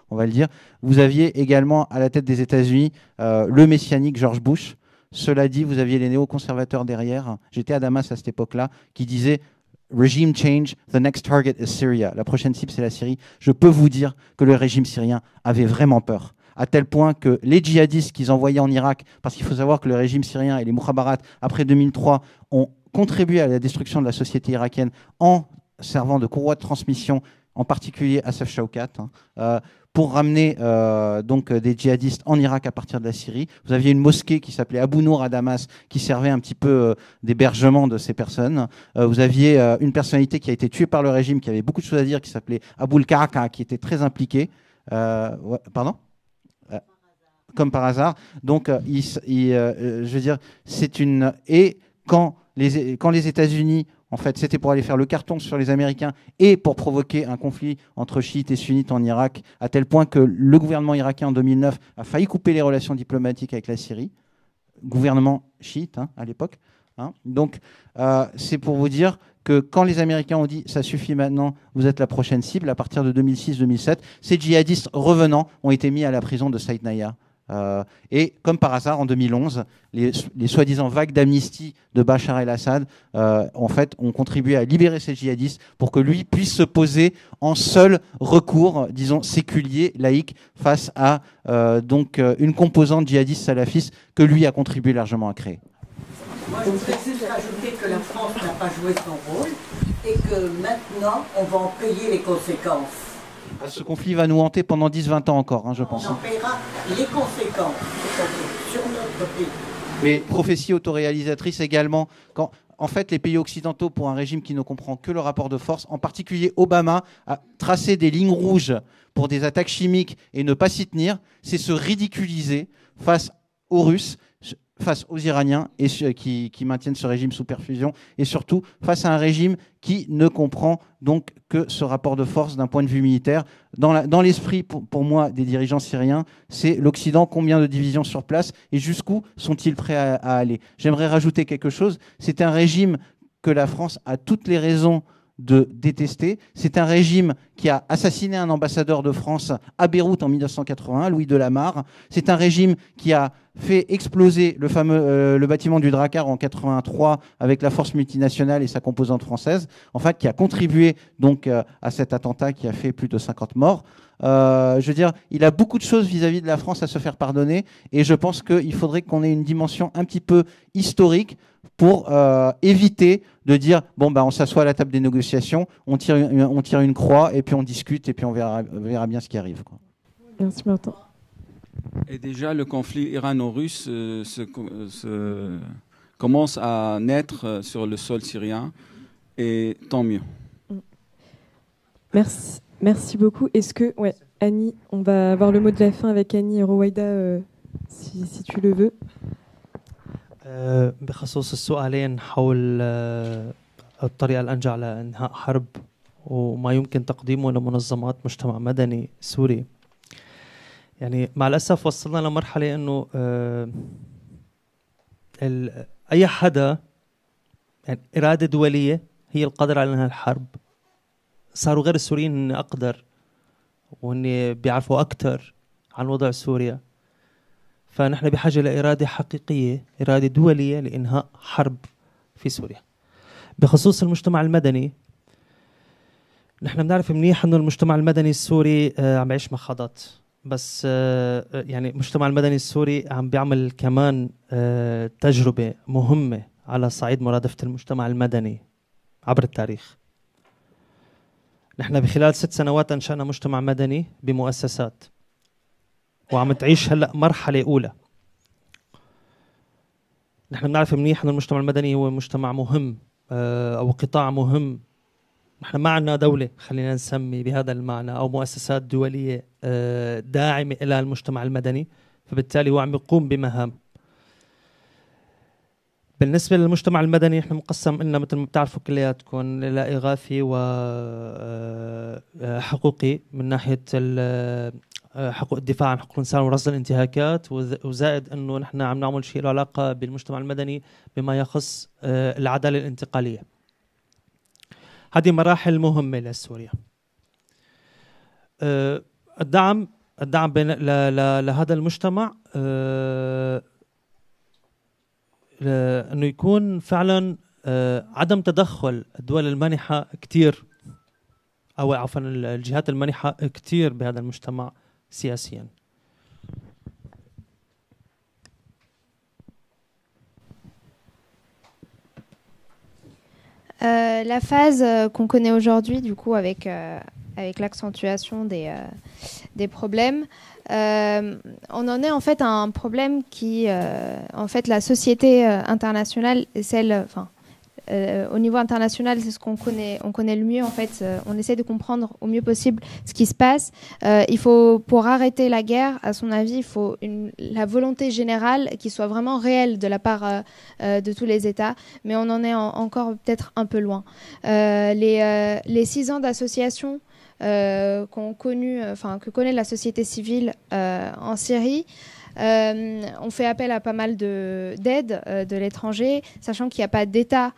on va le dire, vous aviez également à la tête des États-Unis le messianique George Bush. Cela dit, vous aviez les néoconservateurs derrière, j'étais à Damas à cette époque-là, qui disaient Regime change, the next target is Syria. La prochaine cible, c'est la Syrie. Je peux vous dire que le régime syrien avait vraiment peur, à tel point que les djihadistes qu'ils envoyaient en Irak, parce qu'il faut savoir que le régime syrien et les Mukhabarat, après 2003, ont contribué à la destruction de la société irakienne en servant de courroie de transmission, en particulier Assaf Shaukat, pour ramener donc des djihadistes en Irak à partir de la Syrie. Vous aviez une mosquée qui s'appelait Abu Nour à Damas, qui servait un petit peu d'hébergement de ces personnes. Vous aviez une personnalité qui a été tuée par le régime, qui avait beaucoup de choses à dire, qui s'appelait Aboul Ka'aka, qui était très impliqué. Pardon ? Comme par hasard. Donc, je veux dire, c'est une... Et quand les États-Unis, en fait, c'était pour aller faire le carton sur les Américains et pour provoquer un conflit entre chiites et sunnites en Irak, à tel point que le gouvernement irakien en 2009 a failli couper les relations diplomatiques avec la Syrie, gouvernement chiite à l'époque. Donc, c'est pour vous dire que quand les Américains ont dit « ça suffit maintenant, vous êtes la prochaine cible », à partir de 2006-2007, ces djihadistes revenants ont été mis à la prison de Saïd Naya. Et comme par hasard, en 2011, les soi-disant vagues d'amnistie de Bachar el-Assad en fait, ont contribué à libérer ces djihadistes pour que lui puisse se poser en seul recours, disons, séculier, laïque, face à donc, une composante djihadiste salafiste que lui a contribué largement à créer. Moi, je voudrais juste rajouter que la France n'a pas joué son rôle et que maintenant, on va en payer les conséquences. Ce conflit va nous hanter pendant 10-20 ans encore, je pense. On en paiera les conséquences sur notre pays. Mais prophétie autoréalisatrice également. En fait, les pays occidentaux, pour un régime qui ne comprend que le rapport de force, en particulier Obama, a tracé des lignes rouges pour des attaques chimiques et ne pas s'y tenir, c'est se ridiculiser face aux Russes, face aux Iraniens et qui maintiennent ce régime sous perfusion, et surtout face à un régime qui ne comprend donc que ce rapport de force d'un point de vue militaire. Dans l'esprit, pour moi, des dirigeants syriens, c'est l'Occident, combien de divisions sur place et jusqu'où sont-ils prêts à aller. J'aimerais rajouter quelque chose. C'est un régime que la France a toutes les raisons de détester. C'est un régime qui a assassiné un ambassadeur de France à Beyrouth en 1981, Louis Delamarre. C'est un régime qui a fait exploser le bâtiment du Drakkar en 83 avec la force multinationale et sa composante française, en fait, qui a contribué donc à cet attentat qui a fait plus de 50 morts. Je veux dire, il a beaucoup de choses vis-à-vis de la France à se faire pardonner, et je pense qu'il faudrait qu'on ait une dimension un petit peu historique pour éviter de dire bon on s'assoit à la table des négociations, on tire une croix et puis on discute et puis on verra bien ce qui arrive, quoi. Merci Martin. Et déjà, le conflit irano-russe commence à naître sur le sol syrien, et tant mieux. Merci beaucoup. Est-ce que, Annie, on va avoir le mot de la fin avec Annie et Rowaida, si tu le veux. بخصوص السؤالين حول الطريقة الأنجع لإنهاء حرب وما يمكن تقديمه لمنظمات مجتمع مدني سوري. يعني مع الأسف وصلنا لمرحلة إنه أي حدا يعني إرادة دولية هي القادرة على إنهاء الحرب. صاروا غير السوريين إن أقدر وإن بيعرفوا أكثر عن وضع سوريا. فنحن بحاجة لإرادة حقيقية، إرادة دولية لإنهاء حرب في سوريا. بخصوص المجتمع المدني، نحن بنعرف منيح إنه المجتمع المدني السوري عم يعيش مخاضات، بس يعني المجتمع المدني السوري عم بيعمل كمان تجربة مهمة على صعيد مرادفة المجتمع المدني عبر التاريخ. نحن بخلال 6 سنوات أنشأنا مجتمع مدني بمؤسسات، وعم تعيش هلأ مرحلة أولى. نحن بنعرف منيح أن المجتمع المدني هو مجتمع مهم أو قطاع مهم. نحن ما عندنا دولة، خلينا نسمي بهذا المعنى، أو مؤسسات دولية داعمة إلى المجتمع المدني، فبالتالي هو عم يقوم بمهام. بالنسبة للمجتمع المدني نحن مقسم لنا مثل ما بتعرفوا كلياتكم إلى إغاثي وحقوقي من ناحية حقوق الدفاع عن حقوق الإنسان ورصد الانتهاكات، وزائد أنه نحن عم نعمل شيء له علاقة بالمجتمع المدني بما يخص العدالة الانتقالية. هذه مراحل مهمة لسوريا. الدعم لهذا المجتمع أنه يكون فعلا عدم تدخل الدول المانحة كتير، أو عفوا الجهات المانحة كتير بهذا المجتمع سياسيا. La phase qu'on connaît aujourd'hui, du coup, avec l'accentuation des problèmes, on en est en fait à un problème qui, en fait, la société internationale, au niveau international, c'est ce qu'on connaît le mieux. En fait, on essaie de comprendre au mieux possible ce qui se passe. Il faut, pour arrêter la guerre, à son avis, il faut la volonté générale qui soit vraiment réelle de la part de tous les États. Mais on en est encore peut-être un peu loin. Les 6 ans d'association que connaît la société civile en Syrie. On fait appel à pas mal d'aides de l'étranger, sachant qu'il n'y a pas d'État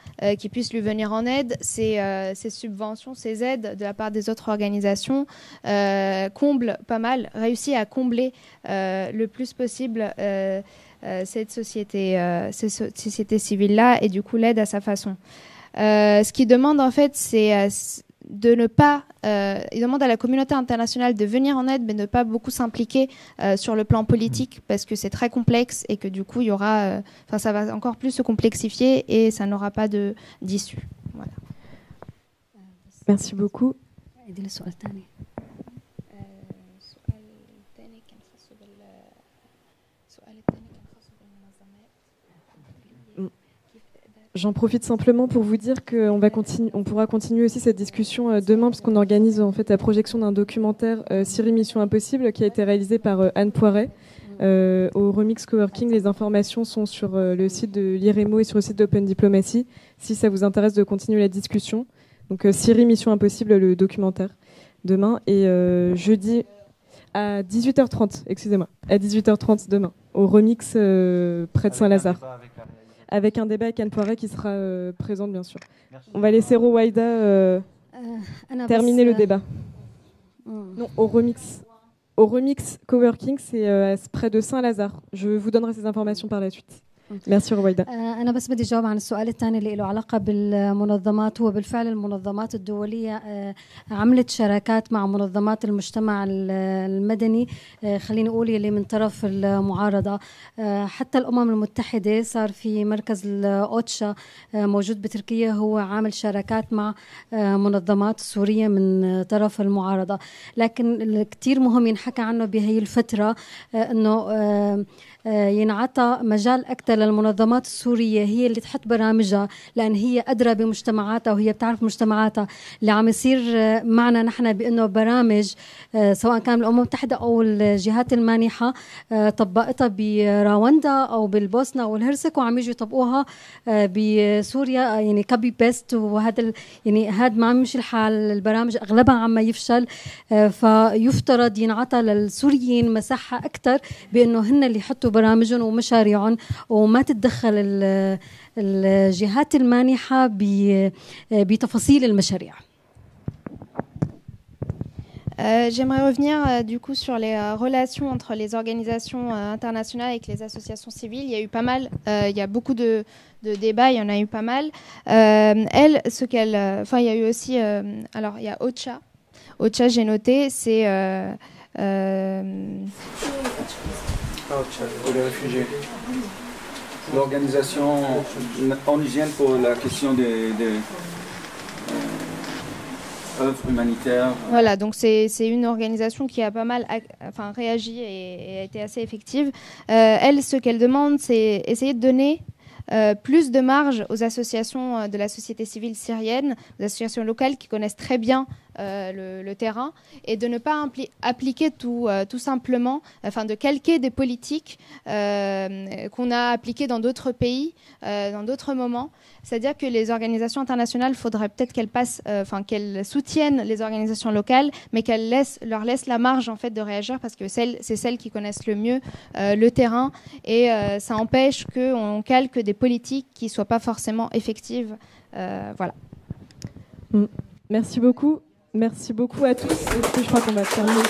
qui puisse lui venir en aide. Ces subventions, ces aides de la part des autres organisations comblent pas mal, réussissent à combler le plus possible cette société civile-là, et du coup l'aide à sa façon. Ce qu'il demande en fait, c'est de ne pas, il demande à la communauté internationale de venir en aide, mais de ne pas beaucoup s'impliquer sur le plan politique, parce que c'est très complexe et que du coup il y aura, ça va encore plus se complexifier et ça n'aura pas d'issue. Voilà. Merci beaucoup. J'en profite simplement pour vous dire qu'on pourra continuer aussi cette discussion demain, parce qu'on organise en fait la projection d'un documentaire Syrie Mission Impossible qui a été réalisé par Anne Poiret au Remix Coworking. Les informations sont sur le site de l'IREMO et sur le site d'Open Diplomacy si ça vous intéresse de continuer la discussion. Donc Syrie Mission Impossible, le documentaire, demain, et jeudi à 18h30, excusez-moi, à 18h30 demain au Remix près de Saint-Lazare. Avec un débat avec Anne Poiret qui sera présente, bien sûr. Merci. On va laisser Rowaida terminer le débat. Non, au remix. Au remix Coworking, c'est près de Saint-Lazare. Je vous donnerai ces informations par la suite. ميرسي رويدا. أنا بس بدي جاوب عن السؤال الثاني اللي له علاقة بالمنظمات. هو بالفعل المنظمات الدولية عملت شراكات مع منظمات المجتمع المدني، خليني أقول اللي من طرف المعارضة. حتى الأمم المتحدة صار في مركز الأوتشا موجود بتركيا، هو عامل شراكات مع منظمات سورية من طرف المعارضة. لكن كتير مهم ينحكى عنه بهي الفترة أنه ينعطى مجال أكثر للمنظمات السورية هي اللي تحط برامجها، لأن هي أدرى بمجتمعاتها وهي بتعرف مجتمعاتها. اللي عم يصير معنا نحن بأنه برامج سواء كان الأمم المتحدة أو الجهات المانحة طبقتها براوندا أو بالبوسنة أو الهرسك وعم يجوا يطبقوها بسوريا، يعني كوبي بيست. وهذا يعني هذا ما عم يمشي الحال، البرامج أغلبها عم يفشل. فيفترض ينعطى للسوريين مساحة أكثر بأنه هن اللي يحطوا برامجهم ومشاريعهم وما تتدخل الجهات المانحة بتفاصيل المشاريع. J'aimerais revenir du coup sur les relations entre les organisations internationales et les associations civiles. Il y a eu pas mal, il y a beaucoup de débats, il y en a eu pas mal. Elle, ce qu'elle, enfin il y a eu aussi, alors il y a OCHA. OCHA, j'ai noté, c'est pour les réfugiés. L'organisation onusienne pour la question des œuvres humanitaires. Voilà, donc c'est une organisation qui a pas mal réagi et a été assez effective. Elle, ce qu'elle demande, c'est essayer de donner plus de marge aux associations de la société civile syrienne, aux associations locales qui connaissent très bien le terrain, et de ne pas appliquer tout simplement, enfin de calquer des politiques qu'on a appliquées dans d'autres pays, dans d'autres moments. C'est-à-dire que les organisations internationales, il faudrait peut-être qu'elles soutiennent les organisations locales, mais qu'elles leur laissent la marge en fait de réagir, parce que c'est celles qui connaissent le mieux le terrain, et ça empêche qu'on calque des politiques qui ne soient pas forcément effectives. Voilà. Merci beaucoup. Merci beaucoup à tous. Et puis, je crois qu'on va terminer.